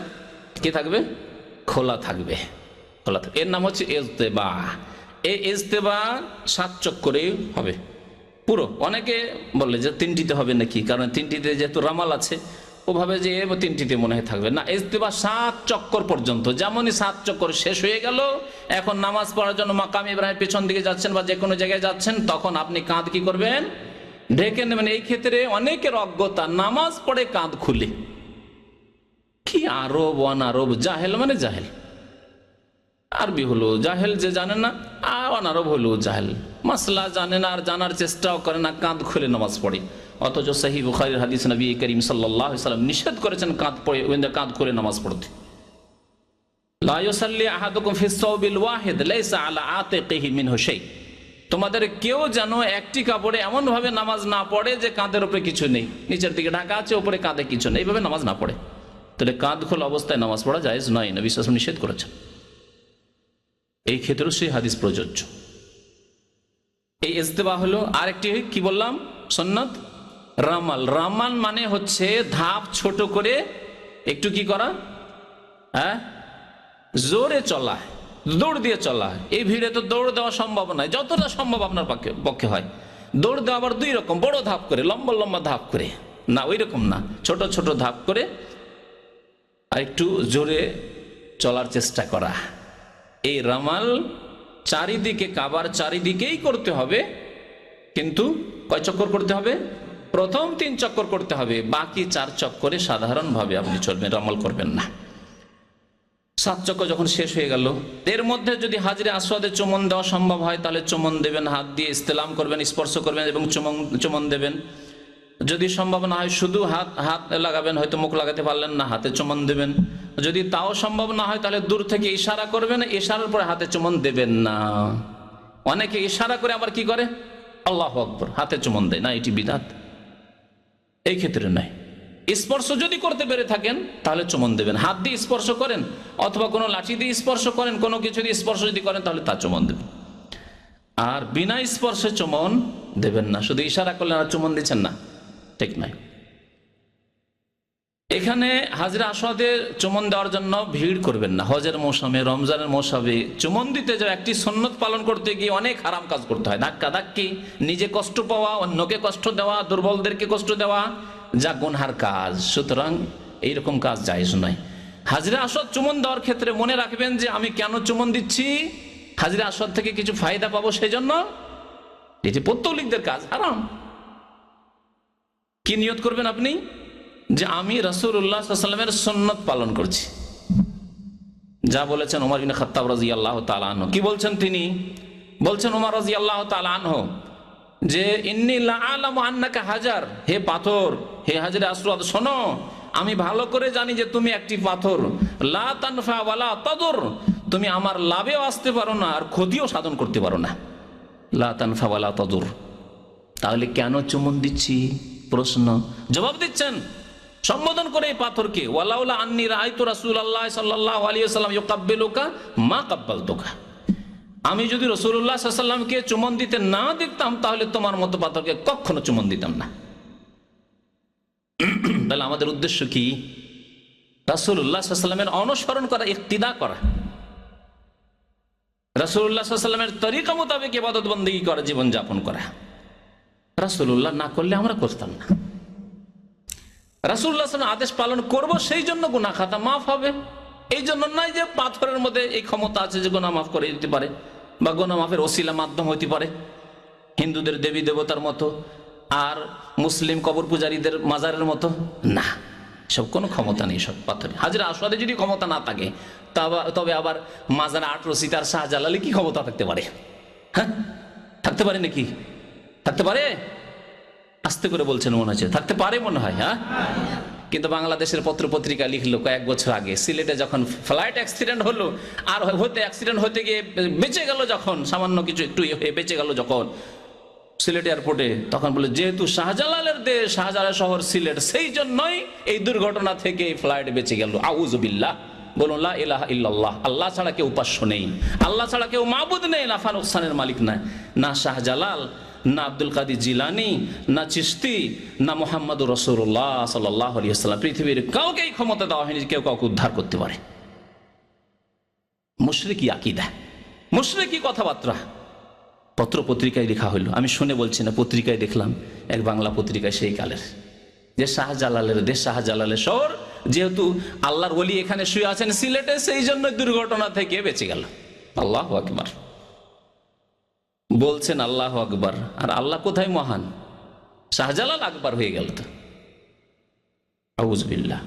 কি থাকবে, খোলা থাকবে। এর নাম হচ্ছে ইজতেবা। এই ইজতেবা 7 চক্করে হবে পুরো। অনেকে বললে যে 3টিতে হবে নাকি, কারণ 3টিতে যেহেতু রামাল আছে ওভাবে যে 3টিতে মনে হয় থাকবে না। ইজতেবা 7 চক্কর পর্যন্ত, যেমনই 7 চক্কর শেষ হয়ে গেল, এখন নামাজ পড়ার জন্য মাকাম ইব্রাহিম পেছন দিকে যাচ্ছেন বা যে কোনো জায়গায় যাচ্ছেন, তখন আপনি কাঁধ কি করবেন, ঢেকে নেবেন। এই ক্ষেত্রে অনেকের অজ্ঞতা, নামাজ পড়ে কাঁধ খুলে, কি আরব অনারব, জাহেল মানে জাহেল, আরবি হলো জাহেল, যে জানে না, আর অনারব হলো জাহেল, মাসলা জানে না আর জানার চেষ্টাও করে না, কাঁধ খুলে নামাজ পড়ে। অথচ সহিহ বুখারীর হাদিস নবী করিম সাল্লাল্লাহু আলাইহি ওয়াসাল্লাম নিষেধ করেছেন কাঁধ খুলে নামাজ পড়তে। লা ইউসাল্লি আহাদুকুম ফিস সাওবিল ওয়াহিদ লাইসা আলা আতিকিহি মিনহু শাই। তোমাদের কেউ যেন একটি কাপড়ে এমন ভাবে নামাজ না পড়ে যে কাঁধের উপরে কিছু নেই, নিচের দিকে ঢাকা আছে, উপরে কাঁধে কিছু নেই, এইভাবে নামাজ না পড়ে। তাহলে কাঁধ খোলা অবস্থায় নামাজ পড়া জায়েজ নয়, নবী সাল্লাল্লাহু আলাইহি ওয়াসাল্লাম নিষেধ করেছেন। এই ক্ষেত্রেও সেই হাদিস প্রযোজ্য। এই ইজতিবা হলো। আরেকটি কি বললাম, সুন্নাত রামাল। রামাল মানে হচ্ছে ধাপ ছোট করে একটু কি করা, হ্যাঁ, জোরে চলা, দৌড় দিয়ে চলা। এই ভিড়ে তো দৌড় দেওয়া সম্ভব নয়, যতটা সম্ভব আপনার পক্ষে হয়। দৌড় দেওয়া আবার 2 রকম, বড় ধাপ করে, লম্বা লম্বা ধাপ করে না, ওই রকম না, ছোট ছোট ধাপ করে আর একটু জোরে চলার চেষ্টা করা। এই রামাল চারিদিকে, কাবার চারিদিকেই করতে হবে, কিন্তু কয় চক্কর করতে হবে, প্রথম 3 চক্কর করতে হবে, বাকি 4 চক্করে সাধারণভাবে আপনি চলবেন, রামাল করবেন না। 7 চক্কর যখন শেষ হয়ে গেল, এর মধ্যে যদি হাজরে আসওয়াদে চুমন দেওয়া সম্ভব হয় তাহলে চুমন দেবেন, হাত দিয়ে ইস্তেলাম করবেন, স্পর্শ করবেন এবং চুমন দেবেন। যদি সম্ভব না হয় শুধু হাত লাগাবেন, হয়তো মুখ লাগাতে পারলেন না, হাতে চুমন দেবেন। যদি তাও সম্ভব না হয় তাহলে দূর থেকে ইশারা করবেন, ইশারার পরে হাতে চুমন দেবেন না। অনেকে ইশারা করে আবার কি করে, আল্লাহু আকবার, হাতে চুমন দেয় না, এটি বিদআত। এই ক্ষেত্রে নয়। স্পর্শ যদি করতে পেরে থাকেন তাহলে চুমন দেবেন। হাত দিয়ে স্পর্শ করেন অথবা কোনো লাঠি দিয়ে স্পর্শ করেন, কোনো কিছু দিয়ে স্পর্শ যদি করেন তাহলে তা চুমন দেবেন। আর বিনা স্পর্শে চুমন দেবেন না, শুধু ইশারা করলেন আর চুমন দিচ্ছেন না, ঠিক নয়। এখানে হাজরে আসওয়াদে চুমন দেওয়ার জন্য ভিড় করবেন না। হজের মৌসুমে, রমজানের মৌসুমে চুমন দিতে যাও, একটি সুন্নত পালন করতে গিয়ে অনেক হারাম কাজ করতে হয়। ধাক্কা ধাক্কি, নিজে কষ্ট পাওয়া, অন্যকে কষ্ট দেওয়া, দুর্বলদেরকে কষ্ট দেওয়া, যা গুনহার কাজ। সুতরাং এইরকম কাজ জায়েজ নয়। হাজরে আসওয়াদ চুমন দেওয়ার ক্ষেত্রে মনে রাখবেন যে আমি কেন চুমন দিচ্ছি, হাজরে আসওয়াদ থেকে কিছু ফায়দা পাবো সেই জন্য। এটি পৌত্তলিকদের কাজ, হারাম। কি নিয়ত করবেন আপনি? যে আমি রাসূলুল্লাহ সাল্লাল্লাহু আলাইহি ওয়াসাল্লামের সুন্নাত পালন করছি, যা বলেছেন ওমর ইবনে খাত্তাব রাদিয়াল্লাহু তাআলা আনহু। কি বলছেন তিনি? বলছেন ওমর রাদিয়াল্লাহু তাআলা আনহু যে ইন্নী লাআলামু আন্নাকা হাজার, হে পাথর, হে হাজরে আসওয়াদ, শোনো, আমি ভালো করে জানি যে তুমি একটি পাথর। লা তানফা ওয়ালা তাদুর, তুমি আমার লাভেও আসতে পারো না আর ক্ষতিও সাধন করতে পারো না। লা তানফা ওয়ালা তাদুর। তাহলে কেন চুমন দিচ্ছি? প্রশ্ন। জবাব দিচ্ছেন সম্বোধন করে এই পাথরকে, ওয়ালাউলা আন্নী রাআইতু রাসূলুল্লাহ সাল্লাল্লাহু আলাইহি ওয়াসাল্লাম ইউকাব্বিলুকা মা কাব্বালতুকা। আমি যদি রাসূলুল্লাহ সাল্লাল্লাহু আলাইহি ওয়াসাল্লামকে চুমন দিতে না দেখতাম তাহলে তোমার মতো পাথরকে কখনো চুমন দিতাম না। তাহলে আমাদের উদ্দেশ্য কি? রাসূলুল্লাহ সাল্লাল্লাহু আলাইহি ওয়াসাল্লামের অনুসরণ করা, ইক্তিদা করা, রাসূলুল্লাহ সাল্লাল্লাহু আলাইহি ওয়াসাল্লামের তরিকা মোতাবেক ইবাদত বন্দেগী করা, জীবন যাপন করা। রাসূলুল্লাহ না করলে আমরা করতাম না। রাসূলুল্লাহ সাল্লাল্লাহু আলাইহি ওয়াসাল্লাম আদেশ পালন করব, সেই জন্য গুনাহ খাতা মাফ হবে। এই জন্য নয় যে পাথরের মধ্যে এই ক্ষমতা আছে যে গুনাহ মাফ করে দিতে পারে বা গুনাহ মাফের ওসিলা মাধ্যম হতে পারে, হিন্দুদের দেবী দেবতার মতো আর মুসলিম কবর পূজারীদের মাজারের মতো না। সব কোনো ক্ষমতা নেই সব পাথরে। হাজরে আসওয়াদে যদি ক্ষমতা না থাকে তবে আবার মাজারে 8 রশিদার শাহজালালে কি ক্ষমতা থাকতে পারে? হ্যাঁ, থাকতে পারে নাকি? থাকতে পারে? আস্তে করে বলছেন মনে হচ্ছে থাকতে পারে, মনে হয়। হ্যাঁ, কিন্তু বাংলাদেশের পত্র পত্রিকা লিখলো কয়েক বছর আগে সিলেটে যখন ফ্লাইট অ্যাক্সিডেন্ট হলো, আর অ্যাক্সিডেন্ট হতে গিয়ে বেঁচে গেল, যখন সামান্য কিছু একটু বেঁচে গেল যখন সিলেট এয়ারপোর্টে, তখন বলে যেহেতু শাহজালালের দেশ, শাহজালাল শহর সিলেট, সেই জন্যই এই দুর্ঘটনা থেকে ফ্লাইট বেঁচে গেল। আউযু বিল্লাহ। বলুন লা ইলাহা ইল্লাল্লাহ। আল্লাহ ছাড়া কেউ উপাস্য নেই, আল্লাহ ছাড়া কেউ মাবুদ নেই, নাফা নুকসানের মালিক নাই, না শাহজালাল, না আব্দুল কাদের জিলানী, না চিশতি, না মুহাম্মদুর রাসূলুল্লাহ সাল্লাল্লাহু আলাইহি ওয়াসাল্লাম। পৃথিবীর কাউকে এই ক্ষমতা দেওয়া হয়নি কেউ কাউকে উদ্ধার করতে পারে। মুশরিকি আকীদা, মুশরিকি কথাবার্তা পত্র পত্রিকায় লেখা হইলো। আমি শুনে বলছি না, পত্রিকায় দেখলাম, এক বাংলা পত্রিকায় সেই কালের, যে শাহজালালের দেশ, শাহজালালের শহর, যেহেতু আল্লাহর ওলি এখানে শুয়ে আছেন সিলেটে, সেই জন্য দুর্ঘটনা থেকে বেঁচে গেল। আল্লাহু আকবার বলছেন, আল্লাহু আকবার। আর আল্লাহ কোথায় মহান? শাহজালাল আকবার হয়ে গেল তো। আউযু বিল্লাহ।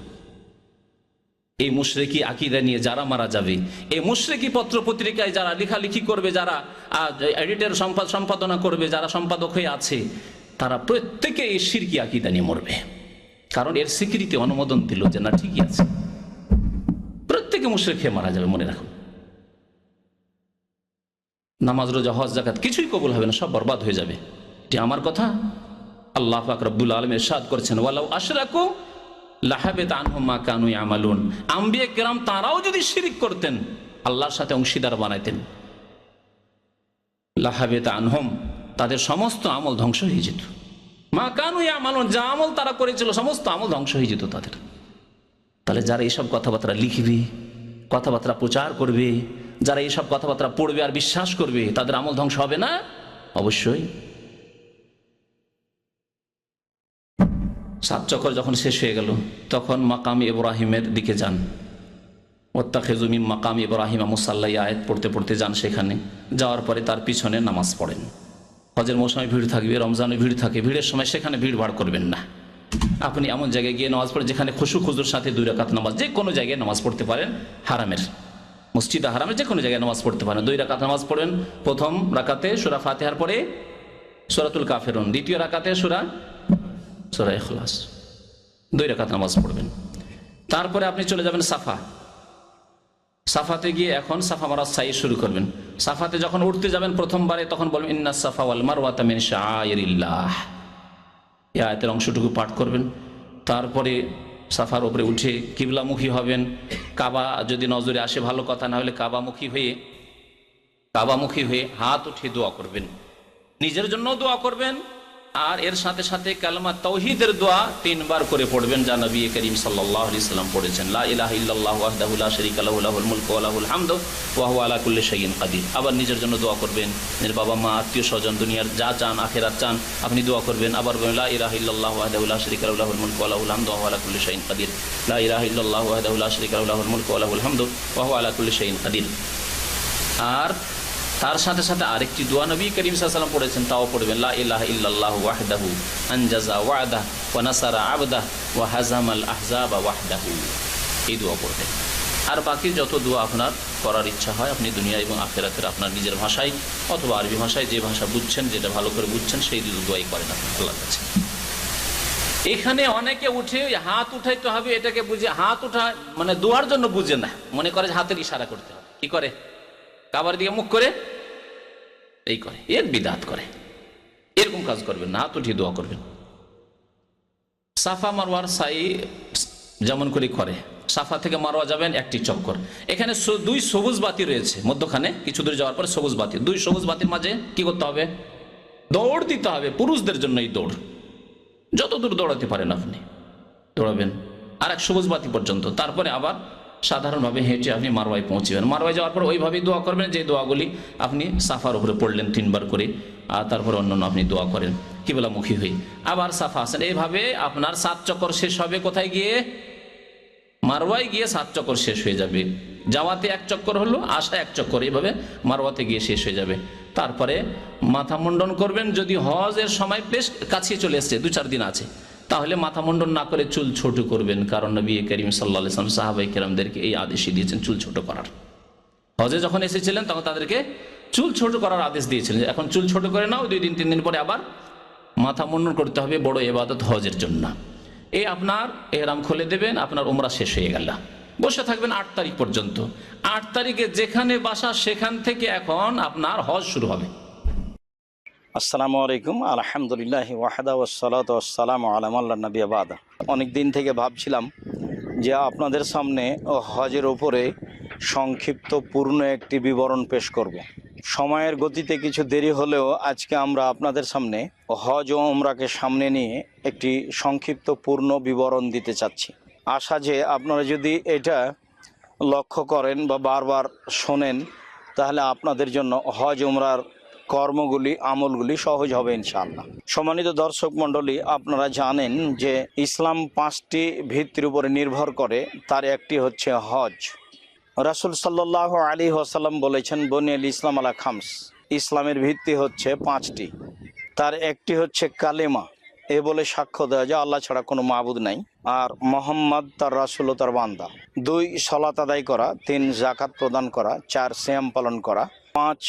এই মুশরিকি আকীদা নিয়ে যারা মারা যাবে, এই মুশরিকি পত্র পত্রিকায় যারা লেখালেখি করবে, যারা এডিটর সম্পাদনা করবে, যারা সম্পাদক হয়ে আছে, তারা প্রত্যেকে এই শিরকি আকীদা নিয়ে মরবে। কারণ এর স্বীকৃতি, অনুমোদন দিল যে না ঠিকই আছে। প্রত্যেকে মুশরিক হয়ে মারা যাবে, মনে রাখুন। নামাজ, রোজা, হজ, যাকাত কিছুই কবুল হবে না, সব বরবাদ হয়ে যাবে। এটি আমার কথা। আল্লাহ পাক রব্বুল আলামিন ইরশাদ করেছেন, ওয়ালাউ আশরাকু লাহাবিতা আনহুম মা কানু ইয়ামালুন। আম্বিয়া কিরাম তারাও যদি শিরিক করতেন, আল্লাহর সাথে অংশীদার বানাইতেন, লাহাবিতা আনহুম, তাদের সমস্ত আমল ধ্বংস হয়ে যেত। মা কানু ইয়ামালুন, যা আমল তারা করেছিল সমস্ত আমল ধ্বংস হয়ে যেত তাদের। তাহলে যারা এইসব কথাবার্তা লিখবে, কথাবার্তা প্রচার করবে, যারা এইসব কথাবার্তা পড়বে আর বিশ্বাস করবে, তাদের আমল ধ্বংস হবে না? অবশ্যই। 7 চক্কর যখন শেষ হয়ে গেল, তখন মাকাম ইব্রাহিমের দিকে যান। ওয়াত্তাখিযু মিন মাকাম ইব্রাহিম মুসাল্লা, আয়াত পড়তে পড়তে যান সেখানে। যাওয়ার পরে তার পিছনে নামাজ পড়েন। হজের মৌসুমে ভিড় থাকবে, রমজানে ভিড় থাকে, ভিড়ের সময় সেখানে ভিড় ভাড় করবেন না। আপনি এমন জায়গায় গিয়ে নামাজ পড়ে যেখানে খুশু খুজুর সাথে 2 রাকাত নামাজ, যে কোনো জায়গায় নামাজ পড়তে পারেন, হারামের, মসজিদে হারামের যে কোনো জায়গায় নামাজ পড়তে পারেন। 2 রাকাত নামাজ পড়েন। প্রথম রাকাতে সূরা ফাতিহার পরে সূরাতুল কাফিরুন, দ্বিতীয় রাকাতে সূরা ইখলাস, 2 রাকাত নামাজ পড়বেন। তারপরে আপনি চলে যাবেন সাফা। সাফাতে গিয়ে এখন সাফা মারার সাই শুরু করবেন। সাফাতে যখন উঠতে যাবেন প্রথমবারে তখন বলবেন ইন্না সাফা ওয়াল মারওয়াতা মিন শাআইরিল্লাহ, এই আয়াতের অংশটুকু পাঠ করবেন। তারপরে সাফার উপরে উঠে কিবলামুখী হবেন। কাবা যদি নজরে আসে ভালো কথা, না হলে কাবামুখী হয়ে হাত উঠিয়ে দোয়া করবেন, নিজের জন্য দোয়া করবেন। আর এর সাথে সাথে কালেমা তাওহীদের দোয়া 3 বার করে পড়বেন, যা নবী করিম সাল্লাল্লাহু আলাইহি সাল্লাম পড়েছেন। লা ইলাহা ইল্লাল্লাহু ওয়াহদাহু লা শারীকা লাহু লাহুল মুলকু ওয়া লাহুল হামদু ওয়া হুয়া আলা কুল্লি শাইইন কাদির। আবার নিজের জন্য দোয়া করবেন, নিজের বাবা মা আত্মীয় স্বজন দুনিয়ার যা চান আখিরাত চান আপনি দোয়া করবেন। আবার বলবেন লা ইলাহা ইল্লাল্লাহু ওয়াহদাহু লা শারীকা লাহু লাহুল মুলকু ওয়া লাহুল হামদু ওয়া হুয়া আলা কুল্লি শাইইন কাদির। লা ইলাহা ইল্লাল্লাহু ওয়াহদাহু লা শারীকা লাহু লাহুল মুলকু ওয়া লাহুল হামদু ওয়া হুয়া আলা কুল্লি শাইইন কাদির। আর তার সাথে সাথে আরেকটি দোয়া নবী করিম সাল্লাল্লাহু আলাইহি ওয়াসাল্লাম পড়েছেন, তাও পড়বেন লা ইলাহা ইল্লাল্লাহু ওয়াহদাহু আনজাযা ওয়া'দাহু ওয়া নাসারা 'আবদাহু ওয়া হাযামাল আহজাবা ওয়াহদাহু। এই দোয়া পড়বেন। আর বাকি যত দোয়া আপনার করার ইচ্ছা হয় আপনি দুনিয়া এবং আখিরাতের আপনার নিজের ভাষায় অথবা আরবি ভাষায়, যে ভাষা বুঝছেন, যেটা ভালো করে বুঝছেন, সেই দোয়াই করেন আপনি আল্লাহর কাছে। এখানে অনেকে উঠে হাত উঠাইতে হবে এটাকে বুঝে, হাত উঠা মানে দোয়ার জন্য বুঝে না, মনে করে হাতের ইশারা করতে হবে। কি করে? কাবার দিকে মুখ করে এই করে, এর বিদাত করে। এরকম কাজ করবেন না, হাত উঠিয়ে দোয়া করবেন। সাফা মারওয়ার সাই যেমন করে সাফা থেকে মারওয়া যাবেন একটি চক্কর। এখানে 2 সবুজ বাতি রয়েছে মধ্যখানে, কিছু দূর যাওয়ার পরে সবুজ বাতি, 2 সবুজ বাতির মাঝে কি করতে হবে? দৌড় দিতে হবে। পুরুষদের জন্য এই দৌড়, যত দূর দৌড়াতে পারেন আপনি দৌড়াবেন আর 1 সবুজ বাতি পর্যন্ত। তারপরে আবার সাধারণভাবে হেঁটে আপনি মারওয়ায় পৌঁছবেন। মারওয়ায় যাওয়ার পর ওইভাবেই দোয়া করবেন যে দোয়াগুলি আপনি সাফার উপরে পড়লেন 3 বার করে, আর তারপরে অন্যান্য আপনি দোয়া করেন কিবলামুখী হয়ে। আবার সাফা আসেন, এইভাবে আপনার 7 চক্কর শেষ হবে। কোথায় গিয়ে? মারওয়ায় গিয়ে 7 চক্কর শেষ হয়ে যাবে। যাওয়াতে 1 চক্কর হলো, আসা 1 চক্কর, এইভাবে মারওয়াতে গিয়ে শেষ হয়ে যাবে। তারপরে মাথা মুন্ডন করবেন। যদি হজের সময় বেশ কাছে চলে এসছে, 2-4 দিন আছে, তাহলে মাথা মুন্ডন না করে চুল ছোট করবেন। কারণ নবী করিম সাল্লাল্লাহু আলাইহি ওয়াসাল্লাম সাহাবায়ে কেরামদেরকে এই আদেশই দিয়েছেন চুল ছোট করার। হজে যখন এসেছিলেন তখন তাদেরকে চুল ছোট করার আদেশ দিয়েছিলেন। এখন চুল ছোট করে নাও, 2 দিন 3 দিন পরে আবার মাথা মুন্ডন করতে হবে, বড় ইবাদত হজের জন্য। এই আপনার ইহরাম খুলে দেবেন, আপনার উমরা শেষ হয়ে গেল। বসে থাকবেন 8 তারিখ পর্যন্ত। 8 তারিখে যেখানে বাসা সেখান থেকে এখন আপনার হজ শুরু হবে। আসসালামু আলাইকুম, আলহামদুলিল্লাহ ওয়াহদা ওয়াসসালাতু ওয়াসসালামু আলা মান লা নাবিয়্যা বাদা। অনেক দিন থেকে ভাবছিলাম যে আপনাদের সামনে হজের উপরে সংক্ষিপ্ত পূর্ণ একটি বিবরণ পেশ করব। সময়ের গতিতে কিছু দেরি হলেও আজকে আমরা আপনাদের সামনে হজ ও উমরাকে সামনে নিয়ে একটি সংক্ষিপ্ত পূর্ণ বিবরণ দিতে চাচ্ছি। আশা যে আপনারা যদি এটা লক্ষ্য করেন বা বারবার শোনেন তাহলে আপনাদের জন্য হজ উমরার কর্মগুলি আমলগুলি সহজ হবে ইনশাআল্লাহ। সম্মানিত দর্শক মণ্ডলী, আপনারা জানেন যে ইসলাম 5টি ভিত্তির উপরে নির্ভর করে, তার একটি হচ্ছে হজ। রাসূল সাল্লাল্লাহু আলাইহি ওয়াসাল্লাম বলেছেন বুনিয়াল ইসলাম আলা খামস, ইসলামের ভিত্তি হচ্ছে 5টি। তার একটি হচ্ছে কালেমা, এ বলে সাক্ষ্য দেওয়া যে আল্লাহ ছাড়া কোনো মাবুদ নাই আর মুহাম্মদ তার রাসূল ও তার বান্দা। 2 সালাত আদায় করা, 3 যাকাত প্রদান করা, 4 সিয়াম পালন করা, 5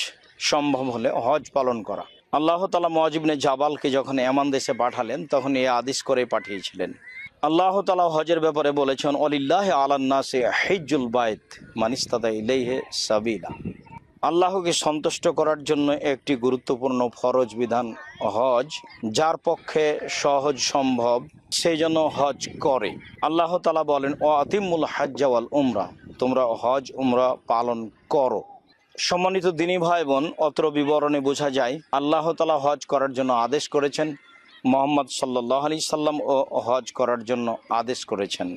সম্ভব হলে হজ পালন করা। আল্লাহ তাআলা মুআয ইবনে জাবালকে যখন ইয়ামান দেশে পাঠালেন তখন এই আদেশ করে পাঠিয়েছিলেন। আল্লাহ তাআলা হজের ব্যাপারে বলেছেন ওয়ালিল্লাহি আলান নাসি হিজ্জুল বাইত মান ইসতাতা ইলাইহি সাবিলা। আল্লাহকে সন্তুষ্ট করার জন্য একটি গুরুত্বপূর্ণ ফরজ বিধান হজ, যার পক্ষে সহজ সম্ভব সেই জন্য হজ করে। আল্লাহ তাআলা বলেন ও আতিমুল হাজ্জা ওয়াল উমরা, তোমরা হজ উমরা পালন করো। সম্মানিত দিনী ভাই বোন, অত্র বিবরণে বোঝা যায় আল্লাহ তাআলা হজ করার জন্য আদেশ করেছেন, মুহাম্মদ সাল্লাল্লাহু আলাইহি সাল্লাম ও হজ করার জন্য আদেশ করেছেন।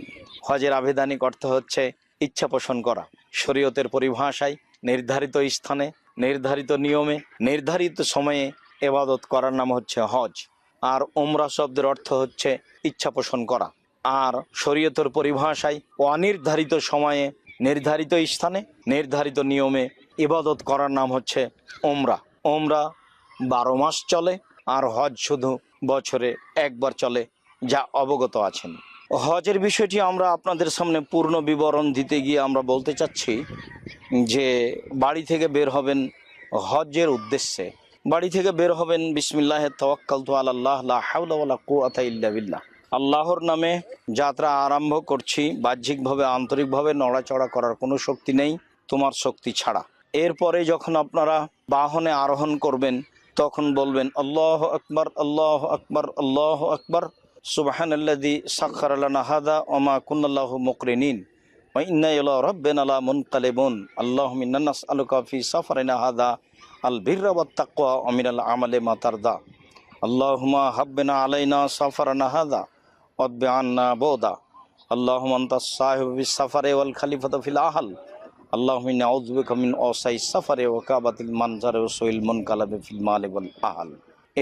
হজের আবিধানিক অর্থ হচ্ছে ইচ্ছা পোষণ করা। শরীয়তের পরিভাষায় নির্ধারিত স্থানে, নির্ধারিত নিয়মে, নির্ধারিত সময়ে ইবাদত করার নাম হচ্ছে হজ। আর উমরা শব্দের অর্থ হচ্ছে ইচ্ছা পোষণ করা। আর শরীয়তের পরিভাষায় অনির্ধারিত সময়ে, নির্ধারিত স্থানে, নির্ধারিত নিয়মে ইবাদত করার নাম হচ্ছে উমরা। উমরা 12 মাস চলে আর হজ শুধু বছরে একবার চলে, যা অবগত আছেন। হজের বিষয়টি আমরা আপনাদের সামনে পূর্ণ বিবরণ দিতে গিয়ে আমরা বলতে চাচ্ছি যে বাড়ি থেকে বের হবেন হজের উদ্দেশ্যে। বাড়ি থেকে বের হবেন বিসমিল্লাহি তাওয়াক্কালতু আলাল্লাহ লা হাওলা ওয়ালা কুওয়াতা ইল্লা বিল্লাহ, আল্লাহর নামে যাত্রা আরম্ভ করছি। বাহ্যিকভাবে আন্তরিকভাবে নড়াচড়া করার কোনো শক্তি নেই, তোমার শক্তি ছাড়া। এরপরে যখন আপনারা বাহনে আরোহণ করবেন তখন বলবেন আল্লাহু আকবার, আল্লাহু আকবার, আল্লাহু আকবার, সুবহানাল্লাযী সাখখারা লানা হাযা ওয়া মা কুন্না লাহু মুকরিনিন ওয়া ইন্না ইলা রাব্বিনা লামুনকালিবুন আল্লাহুম্মা ইন্না নাসআলুকা ফি সাফারিনা হাযা আল বিররা ওয়াত তাকওয়া ওয়া মিনাল আমালি মা তারদা আল্লাহুম্মা হাব্বিনা আলাইনা সাফারানা হাযা ওয়াতবি আন্না বুদা আল্লাহুম্মা আনতাস সাহিবু বিস সাফারি ওয়াল খলিফাতু ফিল আহল আল্লাহুম্মা ইন্নী আউযু বিকা মিন ওয়াসাইস সাফারি ওয়া কাবাতিল মানজারি ওয়া সুইল মুনকালাবি ফিল মালি ওয়াল আহল।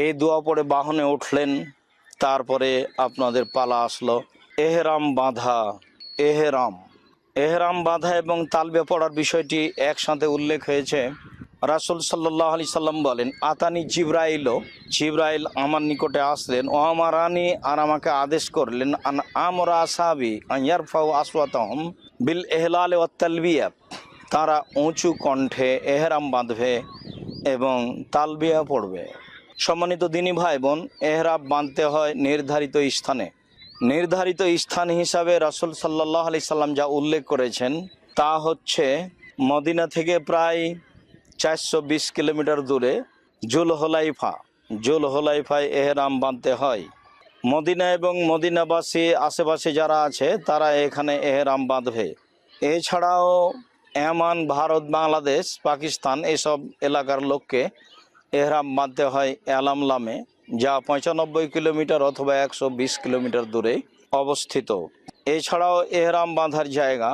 এই দোয়া পড়ে বাহনে উঠলেন। তারপরে আপনাদের পালা আসলো এহরাম বাঁধা। এহরাম বাঁধা এবং তালবিয়া পড়ার বিষয়টি একসাথে উল্লেখ হয়েছে। রাসূল সাল্লাল্লাহু আলাইহি সাল্লাম বলেন, আতানি জিবরাইল আমার নিকটে আসলেন, ও আমারানি আর আমাকে আদেশ করলেন, আন আমরা আসহাবি আন ইয়ারফাউ আসওয়াতাহুম বিল ইহলাল ওয়াত তালবিয়া, তারা উঁচু কণ্ঠে এহরাম বাঁধবে এবং তালবিয়া পড়বে। সম্মানিত দিনী ভাই বোন, এহরাম বাঁধতে হয় নির্ধারিত স্থান হিসাবে রাসূল সাল্লাল্লাহু আলাইহি সাল্লাম যা উল্লেখ করেছেন তা হচ্ছে মদিনা থেকে প্রায় 420 কিলোমিটার দূরে জুলহুলাইফায় এহরাম বাঁধতে হয়। মদিনা এবং মদিনাবাসী আশেপাশে যারা আছে তারা এখানে এহরাম বাঁধবে। এছাড়াও এমান, ভারত, বাংলাদেশ, পাকিস্তান এসব এলাকার লোককে এহরাম বাঁধতে হয় এলামলামে, যা 95 কিলোমিটার অথবা 120 কিলোমিটার দূরে অবস্থিত। এছাড়াও এহরাম বাঁধার জায়গা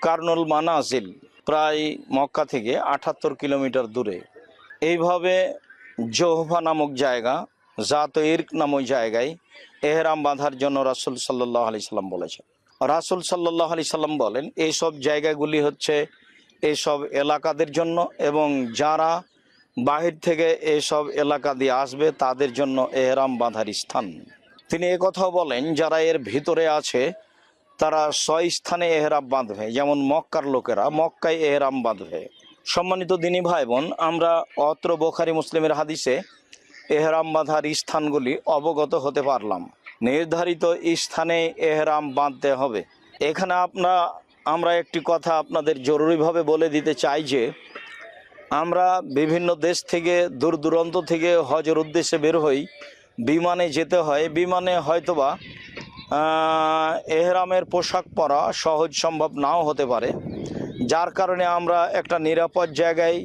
কারনুল মানাজিল, প্রায় মক্কা থেকে 78 কিলোমিটার দূরে। এইভাবে জোহফা নামক জায়গা, জাত ইরক নামক জায়গায় এহরাম বাঁধার জন্য রাসূল সাল্লাল্লাহু আলাইহি সাল্লাম বলেছেন। রাসূল সাল্লাল্লাহু আলাইহি সাল্লাম বলেন, এইসব জায়গাগুলি হচ্ছে এইসব এলাকাদের জন্য, এবং যারা বাহির থেকে এইসব এলাকা দিয়ে আসবে তাদের জন্য এহরাম বাঁধার স্থান। তিনি একথাও বলেন, যারা এর ভিতরে আছে তারা 6 স্থানে এহরাম বাঁধবে, যেমন মক্কার লোকেরা মক্কায় এহরাম বাঁধবে। সম্মানিত দিনী ভাই বোন, আমরা অত্র বুখারী মুসলিমের হাদিসে এহরাম বাঁধার স্থানগুলি অবগত হতে পারলাম। নির্ধারিত স্থানে এহরাম বাঁধতে হবে। এখানে আমরা একটি কথা আপনাদের জরুরিভাবে বলে দিতে চাই যে আমরা বিভিন্ন দেশ থেকে দূর দূরান্ত থেকে হজের উদ্দেশ্যে বের হই, বিমানে যেতে হয়। বিমানে হয়তোবা এহরামের পোশাক পরা সহজ সম্ভব নাও হতে পারে, যার কারণে আমরা একটা নিরাপদ জায়গায়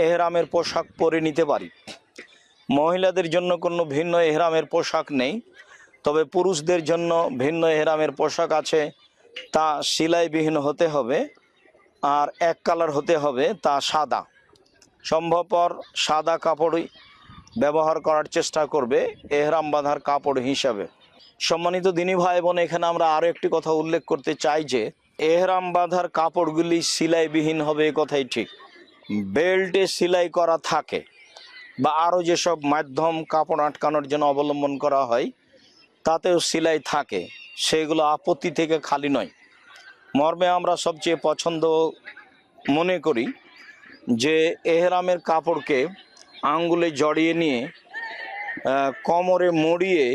এহরামের পোশাক পরে নিতে পারি। মহিলাদের জন্য কোনো ভিন্ন এহরামের পোশাক নেই, তবে পুরুষদের জন্য ভিন্ন এহরামের পোশাক আছে। তা সেলাইবিহীন হতে হবে আর এক কালার হতে হবে, তা সাদা। সম্ভবপর সাদা কাপড়ই ব্যবহার করার চেষ্টা করবে এহরাম বাঁধার কাপড় হিসাবে। সম্মানিত দিনী ভাই বোন, এখানে আমরা আরও একটি কথা উল্লেখ করতে চাই যে এহরাম বাঁধার কাপড়গুলি সেলাইবিহীন হবে, এ কথাই ঠিক। বেল্টে সেলাই করা থাকে বা আরও যেসব মাধ্যম কাপড় আটকানোর জন্য অবলম্বন করা হয় তাতেও সেলাই থাকে, সেগুলো আপত্তি থেকে খালি নয়। মর্মে আমরা সবচেয়ে পছন্দ মনে করি যে এহরামের কাপড়কে আঙ্গুলে জড়িয়ে নিয়ে কোমরে মুড়িয়ে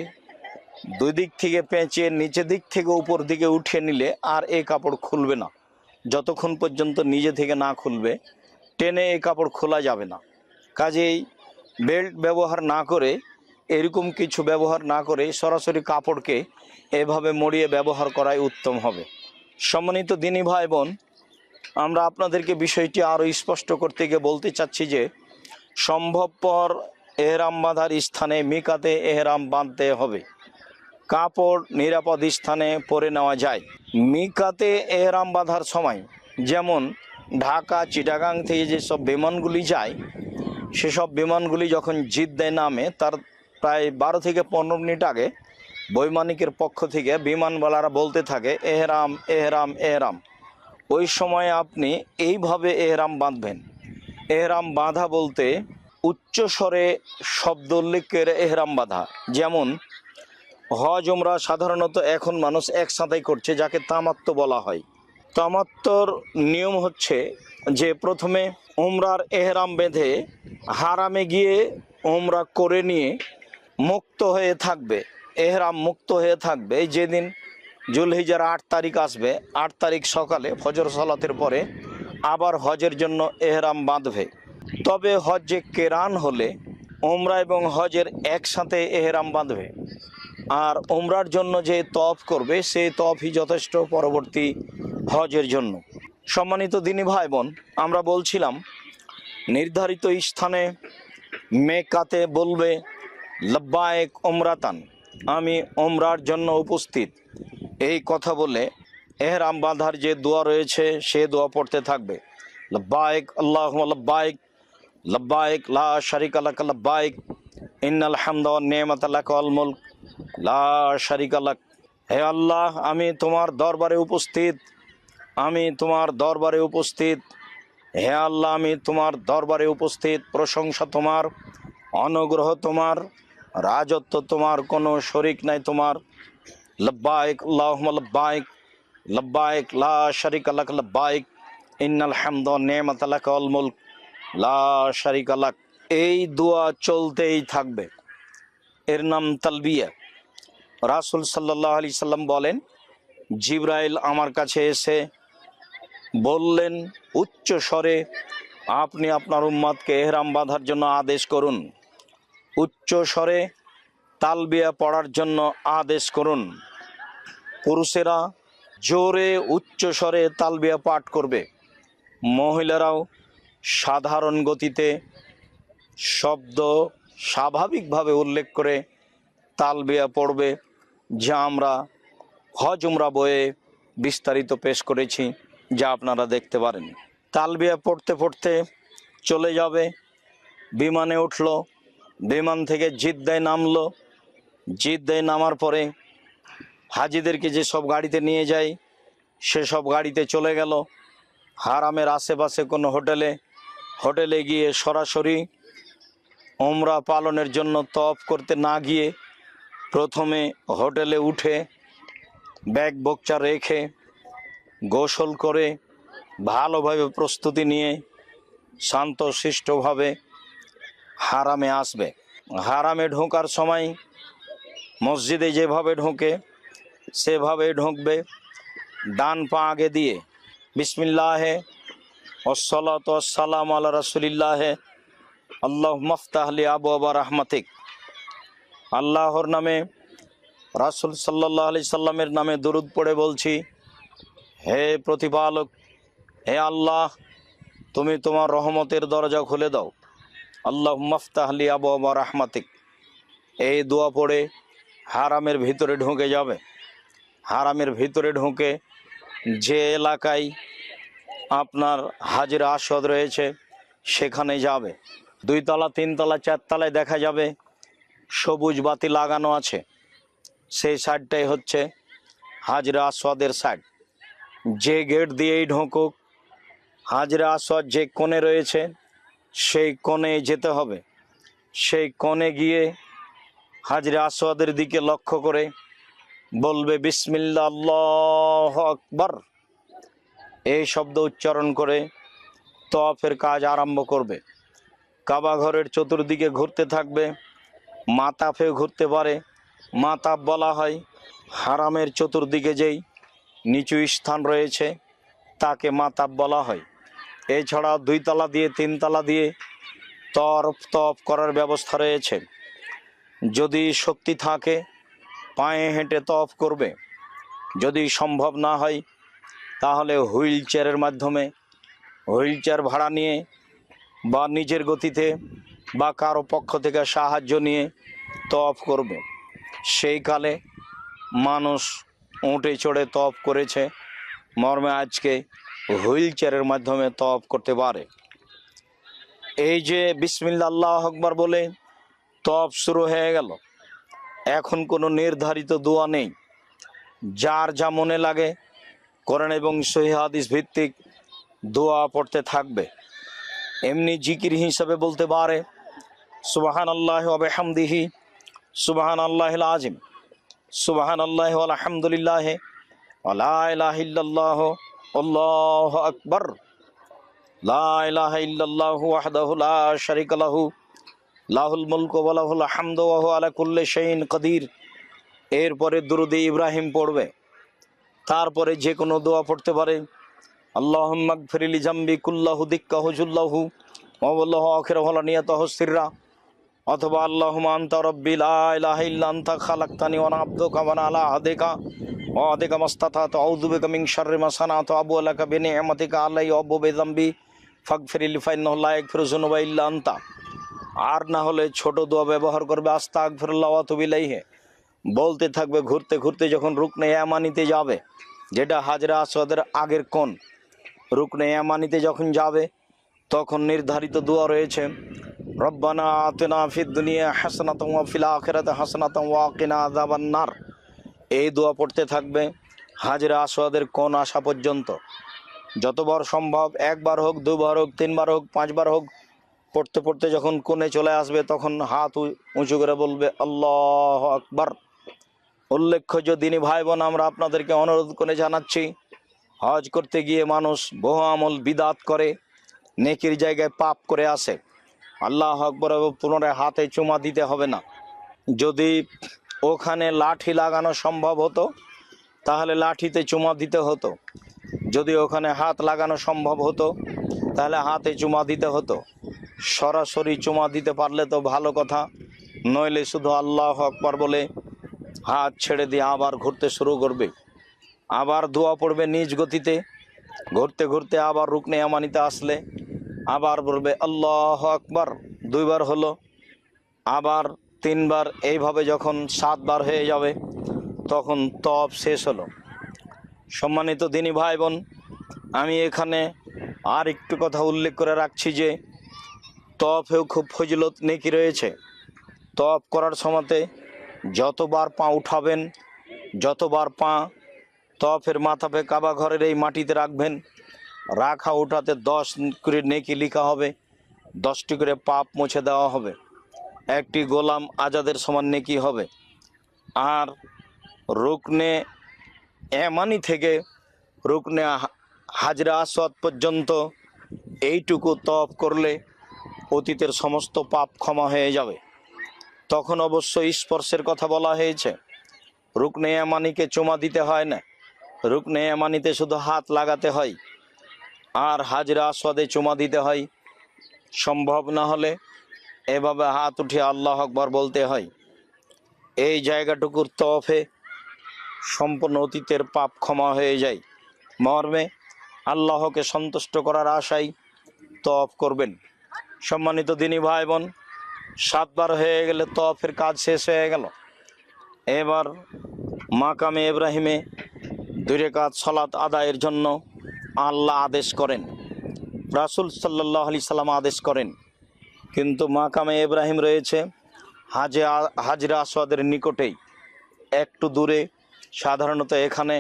দুই দিক থেকে পেঁচিয়ে নিচের দিক থেকে উপর দিকে উঠিয়ে নিলে আর এই কাপড় খুলবে না। যতক্ষণ পর্যন্ত নিজে থেকে না খুলবে টেনে এই কাপড় খোলা যাবে না। কাজেই বেল্ট ব্যবহার না করে, এরকম কিছু ব্যবহার না করে সরাসরি কাপড়কে এভাবে মুড়িয়ে ব্যবহার করাই উত্তম হবে। সম্মানিত দিনী ভাই বোন, আমরা আপনাদেরকে বিষয়টি আরও স্পষ্ট করতে গিয়ে বলতে চাচ্ছি যে সম্ভবপর এহরাম বাঁধার স্থানে মিকাতে এহরাম বাঁধতে হবে। কাপড় নিরাপদ স্থানে পরে নেওয়া যায়। মিকাতে এহরাম বাঁধার সময় যেমন ঢাকা, চিটাগাং থেকে যেসব বিমানগুলি যায়, সেসব বিমানগুলি যখন জিদ্দায় নামে তার প্রায় 12 থেকে 15 মিনিট আগে বৈমানিকের পক্ষ থেকে বিমানবালারা বলতে থাকে এহরাম এহরাম এহরাম। ওই সময় আপনি এইভাবে এহরাম বাঁধবেন। এহরাম বাঁধা বলতে উচ্চ স্বরে শব্দ উল্লেখের এহরাম বাঁধা। যেমন হজ উমরা সাধারণত এখন মানুষ একসাথেই করছে, যাকে তামাত্ম বলা হয়। তামাত্তর নিয়ম হচ্ছে যে প্রথমে উমরার এহরাম বেঁধে হারামে গিয়ে উমরা করে নিয়ে মুক্ত হয়ে থাকবে, এহরাম মুক্ত হয়ে থাকবে। যেদিন জুলহিজার 8 তারিখ আসবে, 8 তারিখ সকালে ফজর সালাতের পরে আবার হজের জন্য এহরাম বাঁধবে। তবে হজ্জে কেরান হলে ওমরা এবং হজের একসাথে এহরাম বাঁধবে, আর ওমরার জন্য যে তওয়াফ করবে সেই তওয়াফই যথেষ্ট পরবর্তী হজের জন্য। সম্মানিত দিনী ভাই বোন, আমরা বলছিলাম নির্ধারিত স্থানে মেকাতে বলবে লব্বায়েক ওমরাতান, আমি ওমরার জন্য উপস্থিত, এই কথা বলে এহরাম বাঁধার যে দোয়া রয়েছে সে দোয়া পড়তে থাকবে। লব্বায়েক আল্লাহুম্মা লব্বায়েক, লব্বায়েক লা শারিকা লাক লব্বায়েক, ইন্নাল হামদা ওয়ান নি'মাতা লাকা ওয়াল মুলক লা শারিকা লাক। হে আল্লাহ, আমি তোমার দরবারে উপস্থিত, আমি তোমার দরবারে উপস্থিত, হে আল্লাহ আমি তোমার দরবারে উপস্থিত, প্রশংসা তোমার, অনুগ্রহ তোমার, রাজত্ব তোমার, কোনো শরিক নাই তোমার। লব্বায়েক আল্লাহুম্মা লব্বায়েক, লব্বায়েক লা শারিকা লাক লব্বায়েক, ইন্নাল হামদা ওয়ান নি'মাতা লাকা ওয়াল মুলক লা শারিকা লাক। এই দোয়া চলতেই থাকবে, এর নাম তালবিয়া। রাসূল সাল্লাল্লাহু আলাইহি সাল্লাম বলেন, জিবরাইল আমার কাছে এসে বললেন উচ্চ স্বরে, আপনি আপনার উম্মতকে এহরাম বাঁধার জন্য আদেশ করুন, উচ্চ স্বরে তালবিয়া পড়ার জন্য আদেশ করুন। পুরুষেরা জোরে উচ্চ স্বরে তালবিয়া পাঠ করবে, মহিলারাও সাধারণ গতিতে শব্দ স্বাভাবিকভাবে উল্লেখ করে তালবিয়া পড়বে, যা আমরা হজ উমরা বইয়ে বিস্তারিত পেশ করেছি, যা আপনারা দেখতে পারেন। তালবিয়া পড়তে পড়তে চলে যাবে, বিমানে উঠলো, বিমান থেকে জিদ্দায় নামলো, জিদ্দায় নামার পরে হাজিদেরকে যে সব গাড়িতে নিয়ে যায় সেসব গাড়িতে চলে গেল। হারামের আশেপাশে কোনো হোটেলে গিয়ে সরাসরি ওমরা পালনের জন্য তওয়াফ করতে না গিয়ে প্রথমে হোটেলে উঠে ব্যাগ বকচা রেখে গোসল করে ভালোভাবে প্রস্তুতি নিয়ে শান্তশিষ্টভাবে হারামে আসবে। হারামে ঢোকার সময় মসজিদে যেভাবে ঢোকে সেভাবে ঢুকবে। ডান পা আগে দিয়ে বিসমিল্লাহে ওয়াসসালাতু ওয়াসসালামু আলা রাসূলিল্লাহে আল্লাহুম্মা আফতাহ লি আবওয়াবা রাহমাতিক, আল্লাহর নামে, রাসূল সাল্লাল্লাহু আলাইহি সাল্লামের নামে দরুদ পড়ে বলছি, হে প্রতিপালক, হে আল্লাহ, তুমি তোমার রহমতের দরজা খুলে দাও, আল্লাহুম্মা আফতাহ লি আবওয়াবা রাহমাতিক। এই দোয়া পড়ে হারামের ভিতরে ঢুকে যাবে। হারামের ভিতরে ঢুকে যে এলাকায় আপনার হাজরে আসওয়াদ রয়েছে সেখানে যাবে। 2 তলা 3 তলা 4 তলায় দেখা যাবে সবুজ বাতি লাগানো আছে, সেই সাইডটাই হচ্ছে হাজরে আসওয়াদের সাইড। যে গেট দিয়েই ঢোকুক, হাজরে আসওয়াদ যে কোণে রয়েছে সেই কোণে যেতে হবে। সেই কোণে গিয়ে হাজরে আসওয়াদের দিকে লক্ষ্য করে বলবে বিসমিল্লাহ আল্লাহু আকবার, এই শব্দ উচ্চারণ করে তওয়াফের কাজ আরম্ভ করবে। কাবা ঘরের চতুর্দিকে ঘুরতে থাকবে, মাতাফে ঘুরতে পারে, মাতাফ বলা হয়। হারামের চতুর্দিকে যেই নিচু স্থান রয়েছে তাকে মাতাফ বলা হয়। এছাড়াও 2 তলা দিয়ে 3 তলা দিয়ে তওয়াফ করার ব্যবস্থা রয়েছে। যদি শক্তি থাকে পায়ে হেঁটে তওয়াফ করবে, যদি সম্ভব না হয় তাহলে হুইল চেয়ারের মাধ্যমে, হুইল চেয়ার ভাড়া নিয়ে বা নিজের গতিতে বা কারো পক্ষ থেকে সাহায্য নিয়ে তওয়াফ করবে। সেই কালে মানুষ উঁটে চড়ে তওয়াফ করেছে, মর্মে আজকে হুইল চেয়ারের মাধ্যমে তওয়াফ করতে পারে। এই যে বিসমিল্লাহ আল্লাহু আকবার বলে তওয়াফ শুরু হয়ে গেল, এখন কোনো নির্ধারিত দোয়া নেই, যার যা মনে লাগে কোরআন এবং সহিহ হাদিস ভিত্তিক দোয়া পড়তে থাকবে। এমনি জিকির হিসাবে বলতে পারে সুবহানাল্লাহি ওয়া বিহামদিহি সুবহানাল্লাহিল আযীম, সুবহানাল্লাহি ওয়াল হামদুলিল্লাহি ওয়া লা ইলাহা ইল্লাল্লাহ আল্লাহু আকবার, লা ইলাহা ইল্লাল্লাহু ওয়াহদাহু লা শারীকা লাহু লাহুল মুলকু ওয়া লাহুল হামদু ওয়া হুয়া আলা কুল্লি শাইইন কাদির। এরপরে দুরূদে ইব্রাহিম পড়বে। তারপরে যে কোনো দোয়া পড়তে পারে, আল্লাহুম্মা গফির লি জামবি কুল্লাহু দিক্কাহু জুল্লাহু ওয়া ওয়াল্লাহু আখিরাহু ওয়া নিয়াতাহু সিররা, অথবা আল্লাহুম্মা আনতা রাব্বি লা ইলাহা ইল্লা আনতা খালাকতানি ওয়া আনা আবদুকা ওয়া আনা আলা আহদিকা ওয়া আহদিকা মাসতাতাতু আউযু বিকা মিন শাররি মা সানাতু আবুউ লাকা বিনি'মাতিকা আলাইয়া ওয়া আবুউ বিযামবি ফাগফির লি ফাইন্নাহু লা ইয়াগফিরু যুনুবা ইল্লা আনতা। আর না হলে ছোট দোয়া ব্যবহার করবে, আস্তাগফিরুল্লাহ ওয়া আতুবু ইলাইহি বলতে থাকবে। ঘুরতে ঘুরতে যখন রুকনে ইয়ামানিতে যাবে, যেটা হাজরে আসওয়াদের আগের কোণ, রুকনে ইয়ামানিতে যখন যাবে তখন নির্ধারিত দোয়া রয়েছে, রব্বানা আতিনা ফিদ দুনিয়া হাসানাতাও ওয়া ফিল আখিরাতি হাসানাতাও ওয়া কিনা আযাবান নার। এই দোয়া পড়তে থাকবে হাজরে আসওয়াদের কোণ আসা পর্যন্ত। যতবার সম্ভব, একবার হোক, দুবার হোক, তিনবার হোক, পাঁচবার হোক, পড়তে পড়তে যখন কোণে চলে আসবে তখন হাত উঁচু করে বলবে আল্লাহু আকবার। উল্লেখ্য যে দিনী ভাই বোন, আমরা আপনাদেরকে অনুরোধ করে জানাচ্ছি, হজ করতে গিয়ে মানুষ বহু আমল বিদাত করে, নেকির জায়গায় পাপ করে আসে। আল্লাহু আকবার পুনরায় হাতে চুমা দিতে হবে না। যদি ওখানে লাঠি লাগানো সম্ভব হতো তাহলে লাঠিতে চুমা দিতে হতো, যদি ওখানে হাত লাগানো সম্ভব হতো তাহলে হাতে চুমা দিতে হতো। সরাসরি চুমা দিতে পারলে তো ভালো কথা, নইলে শুধু আল্লাহু আকবার বলে হাত ছেড়ে দিয়ে আবার ঘুরতে শুরু করবে, আবার দোয়া পড়বে নিজ গতিতে। ঘুরতে ঘুরতে আবার রুকনে ইয়ামানিতে আসলে আবার বলবে আল্লাহু আকবার, দুইবার হলো, আবার তিনবার, এইভাবে যখন 7 বার হয়ে যাবে তখন তওয়াফ শেষ হলো। সম্মানিত দিনী ভাই বোন, আমি এখানে আর একটু কথা উল্লেখ করে রাখছি যে তওয়াফেও খুব ফজিলত নেকি রয়েছে। তওয়াফ করার সময়তে যতবার পা উঠাবেন, যতবার পা তওয়াফের মাথাপে কাবা ঘরের এই মাটিতে রাখবেন, রাখা উঠাতে 10 করে নেকি লেখা হবে, 10টি করে পাপ মুছে দেওয়া হবে, একটি গোলাম আজাদের সমান নেকি হবে। আর রুকনে ইয়ামানি থেকে রুকনে হাজরে আসওয়াদ পর্যন্ত এইটুকু তওয়াফ করলে অতীতের সমস্ত পাপ ক্ষমা হয়ে যাবে। তখন অবশ্যই স্পর্শের কথা বলা হয়েছে, রুকনে ইয়ামানিকে চুমা দিতে হয় না, রুকনে ইয়ামানিতে শুধু হাত লাগাতে হয় আর হাজরে আসওয়াদে চুমা দিতে হয়। সম্ভব না হলে এভাবে হাত উঠিয়ে আল্লাহু আকবার বলতে হয়। এই জায়গাটুকুর তওয়াফে সম্পূর্ণ অতীতের পাপ ক্ষমা হয়ে যায়। মর্মে আল্লাহকে সন্তুষ্ট করার আশায় তওয়াফ করবেন। সম্মানিত দিনী ভাই বোন, 7 বার হয়ে গেলে তওয়াফের কাজ শেষ হয়ে গেল। এবার মাকামে ইব্রাহিমে 2 রাকাত সালাত আদায়ের জন্য আল্লাহ আদেশ করেন, রাসূল সাল্লাল্লাহু আলাইহি সাল্লাম আদেশ করেন। কিন্তু মাকামে ইব্রাহিম রয়েছে হাজরে আসওয়াদের নিকটেই, একটু দূরে। সাধারণত এখানে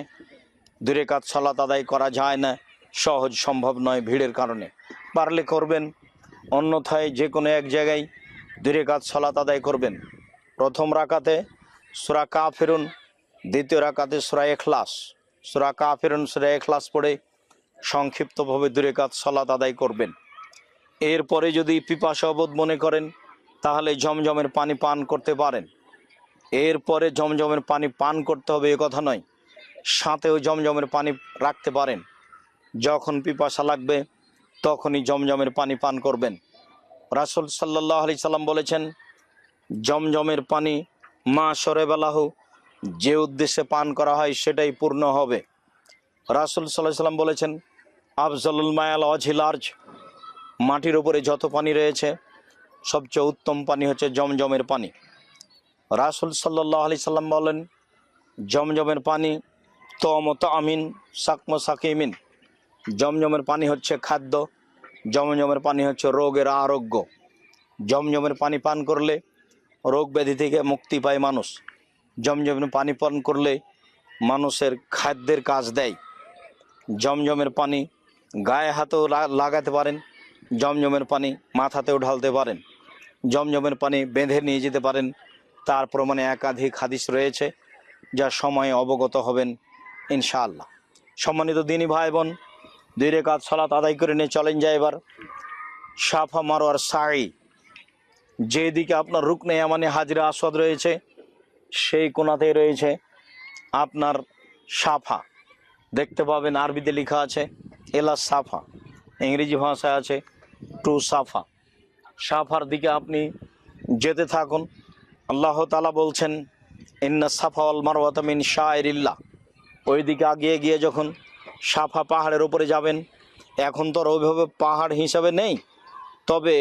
2 রাকাত সালাত আদায় করা যায় না, সহজ সম্ভব নয় ভিড়ের কারণে। পারলে করবেন, অন্যথায় যে কোনো এক জায়গায় 2 রাকাত সালাত আদায় করবেন। প্রথম রাকাতে সূরা কাফিরুন, দ্বিতীয় রাকাতে সূরা ইখলাস। সূরা কাফিরুন, সূরা ইখলাস পড়ে সংক্ষিপ্তভাবে 2 রাকাত সালাত আদায় করবেন। এরপরে যদি পিপাসা বোধ মনে করেন তাহলে জমজমের পানি পান করতে পারেন। এরপরে জমজমের পানি পান করতে হবে এ কথা নয়, সাথেও জমজমের পানি রাখতে পারেন। যখন পিপাসা লাগবে তখনই জমজমের পানি পান করবেন। রাসূল সাল্লাল্লাহু আলাইহি সাল্লাম বলেছেন, জমজমের পানি মা শরবালাহু, যে উদ্দেশ্যে পান করা হয় সেটাই পূর্ণ হবে। রাসূল সাল্লাল্লাহু আলাইহি সাল্লাম বলেছেন, আফজালুল মায়াল ওয়াজহিল আরজ, মাটির উপরে যত পানি রয়েছে সবচেয়ে উত্তম পানি হচ্ছে জমজমের পানি। রাসূল সাল্লাল্লাহু আলাইহি সাল্লাম বলেন, জমজমের পানি তমত আমিন সাকম সাকিমিন, জমজমের পানি হচ্ছে খাদ্য, জমজমের পানি হচ্ছে রোগের আরোগ্য। জমজমের পানি পান করলে রোগ ব্যাধি থেকে মুক্তি পায় মানুষ। জমজমের পানি পান করলে মানুষের খাদ্যের কাজ দেয়। জমজমের পানি গায়ে হাতেও লাগাতে পারেন, জমজমের পানি মাথাতেও ঢালতে পারেন, জমজমের পানি বেঁধে নিয়ে যেতে পারেন। তার প্রমাণে একাধিক হাদিস রয়েছে, যা সময়ে অবগত হবেন ইনশাআল্লাহ। সম্মানিত দিনী ভাই বোন, 2 রাকাত সালাত আদায় করে নিয়ে চলেন যায় এবার সাফা মারওয়ার সাই। যেদিকে আপনার রুকনে ইয়ামানি হাজরে আসওয়াদ রয়েছে সেই কোণাতেই রয়েছে আপনার সাফা। দেখতে পাবেন আরবিতে লেখা আছে এলা সাফা, ইংরেজি ভাষায় আছে টু সাফা। সাফার দিকে আপনি যেতে থাকুন। আল্লাহ তাআলা বলছেন ইন্না সাফা ওয়াল মারওয়াতা মিন শাআইরিল্লাহ। ওই দিকে আগিয়ে গিয়ে যখন সাফা পাহাড়ের উপরে যাবেন, এখন তো আর ওইভাবে পাহাড় হিসাবে নেই, তবে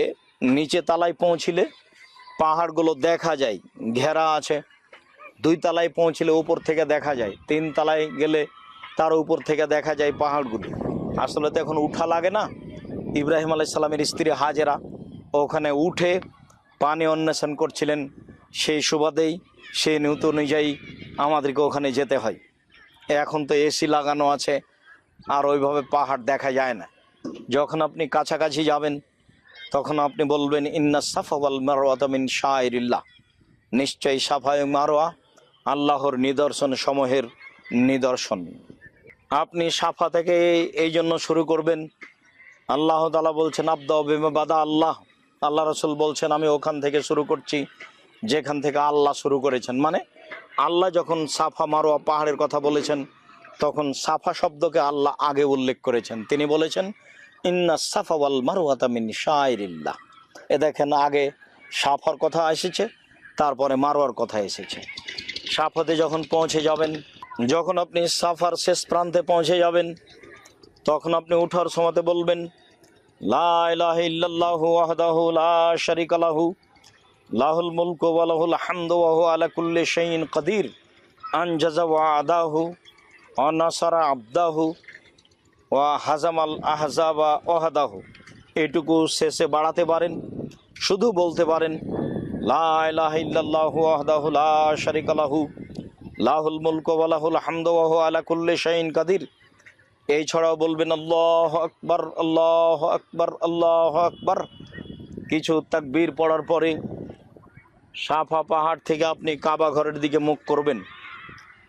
নিচে তলায় পৌঁছিলে পাহাড়গুলো দেখা যায়, ঘেরা আছে। 2 তলায় পৌঁছলে উপর থেকে দেখা যায়, 3 তলায় গেলে তার উপর থেকে দেখা যায় পাহাড়গুলো। আসলে তো এখন উঠা লাগে না। ইব্রাহিম আলাইহিস সালামের স্ত্রী হাজেরা ওখানে উঠে পানি অন্বেষণ করছিলেন, সেই সুবাদেই সেই নিয়ত অনুযায়ী আমাদেরকে ওখানে যেতে হয়। এখন তো এসি লাগানো আছে, আর ওইভাবে পাহাড় দেখা যায় না। যখন আপনি কাছাকাছি যাবেন তখন আপনি বলবেন ইন্না সাফা ওয়াল মারওয়াতা মিন শাআইরিল্লাহ। নিশ্চয়ই সাফা এবং মারওয়া আল্লাহর নিদর্শন সমূহের নিদর্শন। আপনি সাফা থেকে এই জন্য শুরু করবেন, আল্লাহ তাআলা বলছেন আবদা বিমা বাদা আল্লাহ। আল্লাহ রাসূল বলছেন আমি ওখান থেকে শুরু করছি যেখান থেকে আল্লাহ শুরু করেছেন। মানে আল্লাহ যখন সাফা মারওয়া পাহাড়ের কথা বলেছেন তখন সাফা শব্দকে আল্লাহ আগে উল্লেখ করেছেন। তিনি বলেছেন ইন্না সাফা ওয়াল মারওয়াতা মিন শাআইরিল্লাহ। এ দেখেন, আগে সাফার কথা এসেছে, তারপরে মারওয়ার কথা এসেছে। সাফাতে যখন পৌঁছে যাবেন, যখন আপনি সাফার শেষ প্রান্তে পৌঁছে যাবেন, তখন আপনি উঠার সময়তে বলবেন লা ইলাহা ইল্লাল্লাহু ওয়াহদাহু লা শারীকা লাহু লাহুল মুলকু ওয়া লাহুল হামদু ওয়া হুয়া আলা কুল্লি শাইইন কাদির আনজাযা ওয়া'দাহু ওয়া নাসারা আবদাহু ওয়া হাজামাল আহজাবা ওয়াহদাহু। এটুকু শেষে বাড়াতে পারেন, শুধু বলতে পারেন লা ইলাহা ইল্লাল্লাহু ওয়াহদাহু লা শারীকা লাহু লাহুল মুলকু ওয়া লাহুল হামদু ওয়া হুয়া আলা কুল্লি শাইইন কাদির। এই ছাড়াও বলবেন আল্লাহু আকবার, আল্লাহু আকবার, আল্লাহু আকবার। কিছু তাকবীর পড়ার পরে সাফা পাহাড় থেকে আপনি কাবা ঘরের দিকে মুখ করবেন।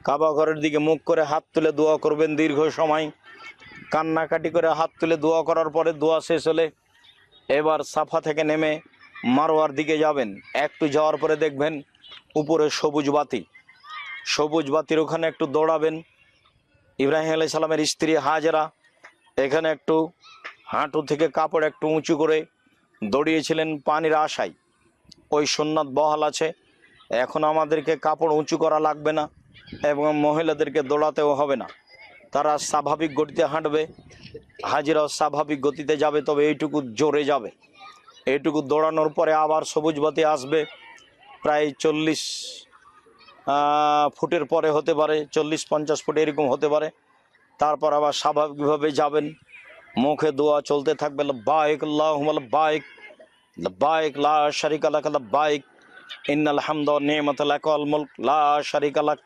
কাবা ঘরের দিকে মুখ করে হাত তুলে দোয়া করবেন দীর্ঘ সময়, কান্নাকাটি করে হাত তুলে দোয়া করার পরে দোয়া শেষ হলে এবার সাফা থেকে নেমে মারওয়ার দিকে যাবেন। একটু যাওয়ার পরে দেখবেন উপরে সবুজ বাতি, সবুজ বাতির ওখানে একটু দৌড়াবেন। ইব্রাহিম আলাইহিস সালামের স্ত্রী হাজেরা এখানে একটু হাঁটু থেকে কাপড় একটু উঁচু করে দৌড়িয়েছিলেন পানির আশায়। ওই সুন্নাত বহাল আছে। এখন আমাদেরকে কাপড় উঁচু করা লাগবে না এবং মহিলাদেরকে দৌড়াতেও হবে না, তারা স্বাভাবিক গতিতে হাঁটবে। হাজিরাও স্বাভাবিক গতিতে যাবে, তবে এইটুকু জোরে যাবে। এইটুকু দৌড়ানোর পরে আবার সবুজ বাতি আসবে, প্রায় 40 ফুটের পরে হতে পারে, 40-50 ফুট এরকম হতে পারে। তারপর আবার স্বাভাবিকভাবে যাবেন, মুখে দোয়া চলতে থাকবে লাব্বাইক আল্লাহুম্মা লাব্বাইক লাব্বাইক লা শারীকা লাক লাব্বাইক ইন্নাল হামদা ওয়ান নি'মাতা লাক ওয়াল মুলক লা শারীকা লাক।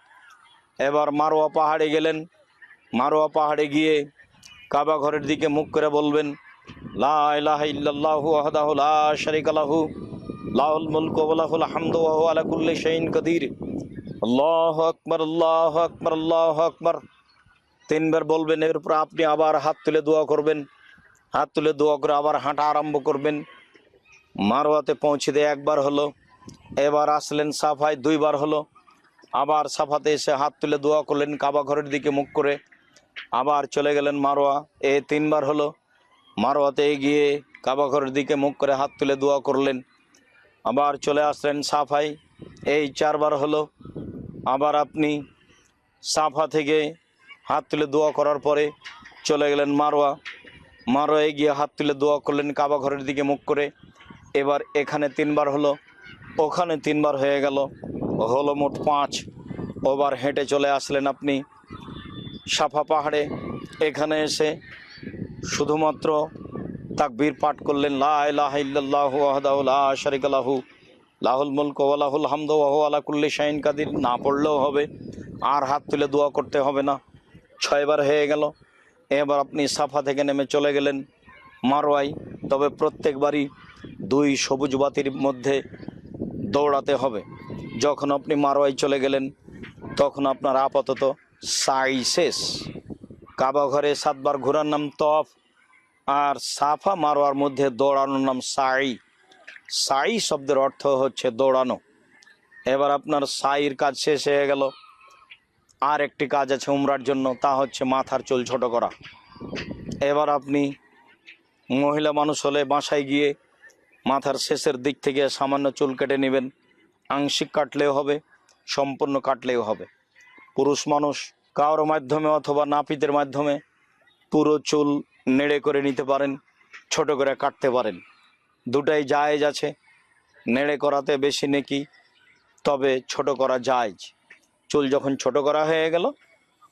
এবার মারওয়া পাহাড়ে গেলেন। মারওয়া পাহাড়ে গিয়ে কাবা ঘরের দিকে মুখ করে বলবেন লা ইলাহা ইল্লাল্লাহু ওয়াহদাহু লা শারীকা লাহু লাহুল মুলকু ওয়া লাহুল হামদু ওয়া হুয়া আলা কুল্লি শাইইন কাদির আল্লাহু আকবার, আল্লাহু আকবার, আল্লাহু আকবার। 3 বার বলবেন। এরপর আপনি আবার হাত তুলে দোয়া করবেন। হাত তুলে দোয়া করে আবার হাঁটা আরম্ভ করবেন। মারওয়াতে পৌঁছে দিয়ে 1 বার হলো, এবার আসলেন সাফায় 2 বার হলো, আবার সাফাতে এসে হাত তুলে দোয়া করলেন কাবা ঘরের দিকে মুখ করে, আবার চলে গেলেন মারওয়া, 3 বার হলো। মারওয়াতে গিয়ে কাবা ঘরের দিকে মুখ করে হাত তুলে দোয়া করলেন, আবার চলে আসলেন সাফায়, 4 বার হলো। আবার আপনি সাফা থেকে হাত তুলে দোয়া করার পরে চলে গেলেন মারওয়া। মারওয়ায় গিয়ে হাত তুলে দোয়া করলেন কাবা ঘরের দিকে মুখ করে। এবার এখানে 3 বার হলো, ওখানে 3 বার হয়ে গেল, হলো মোট 5। ওবার হেঁটে চলে আসলেন আপনি সাফা পাহাড়ে। এখানে এসে শুধুমাত্র তাকবীর পাঠ করলেন লা ইলাহা ইল্লাল্লাহু ওয়াহদাহু লা শারীকা লাহু লাহুল মুলকু ওয়া লাহুল হামদু ওয়া হুয়া আলা কুল্লি শাইইন কাদির। না পড়লেও হবে, আর হাত তুলে দোয়া করতে হবে না। 6 বার হয়ে গেল। এবার আপনি সাফা থেকে নেমে চলে গেলেন মারওয়ায়। তবে প্রত্যেকবারই 2 সবুজ বাতির মধ্যে দৌড়াতে হবে। যখন আপনি মারওয়ায় চলে গেলেন তখন আপনার আপাতত সাই শেষ। কাবা ঘরে 7 বার ঘোরার নাম তওয়াফ, আর সাফা মারওয়ার মধ্যে দৌড়ানোর নাম সাই। সাই শব্দের অর্থ হচ্ছে দৌড়ানো। এবার আপনার সাইয়ের কাজ শেষ হয়ে গেল। আর একটি কাজ আছে উমরার জন্য, তা হচ্ছে মাথার চুল ছোট করা। এবার আপনি মহিলা মানুষ হলে বাসায় গিয়ে মাথার শেষের দিক থেকে সামান্য চুল কেটে নেবেন। আংশিক কাটলেও হবে, সম্পূর্ণ কাটলেও হবে। পুরুষ মানুষ কারোর মাধ্যমে অথবা নাপিতের মাধ্যমে পুরো চুল নেড়ে করে নিতে পারেন, ছোট করে কাটতে পারেন। দুটাই জায়েজ আছে। নেড়ে করাতে বেশি নেকি, তবে ছোট করা জায়েজ। চুল যখন ছোট করা হয়ে গেল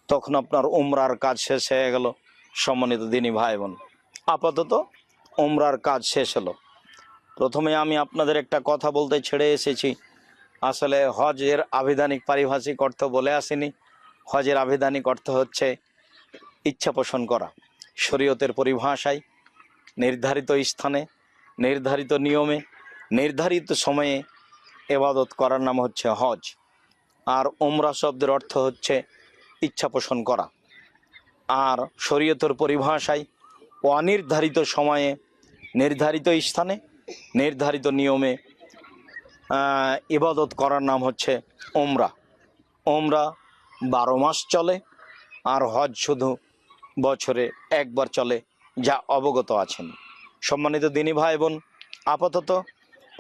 তখন আপনার উমরার কাজ শেষ হয়ে গেল। সম্মানিত দিনী ভাই বোন, আপাতত উমরার কাজ শেষ হলো। প্রথমে আমি আপনাদের একটা কথা বলতে ছেড়ে এসেছি। আসলে হজের আবিধানিক পারিভাষিক অর্থ বলে আসেনি। হজের আবিধানিক অর্থ হচ্ছে ইচ্ছা পোষণ করা। শরীয়তের পরিভাষায় নির্ধারিত স্থানে, নির্ধারিত নিয়মে, নির্ধারিত সময়ে ইবাদত করার নাম হচ্ছে হজ। আর উমরা শব্দের অর্থ হচ্ছে ইচ্ছা পোষণ করা। আর শরীয়তের পরিভাষায় অনির্ধারিত সময়ে, নির্ধারিত স্থানে, নির্ধারিত নিয়মে ইবাদত করার নাম হচ্ছে উমরা। উমরা 12 মাস চলে, আর হজ শুধু বছরে একবার চলে, যা অবগত আছেন। সম্মানিত দিনী ভাই বোন, আপাতত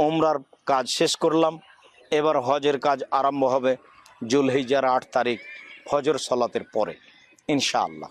উমরার কাজ শেষ করলাম। এবার হজের কাজ আরম্ভ হবে জুলহিজ্জার 8 তারিখ ফজর সালাতের পরে ইনশাআল্লাহ।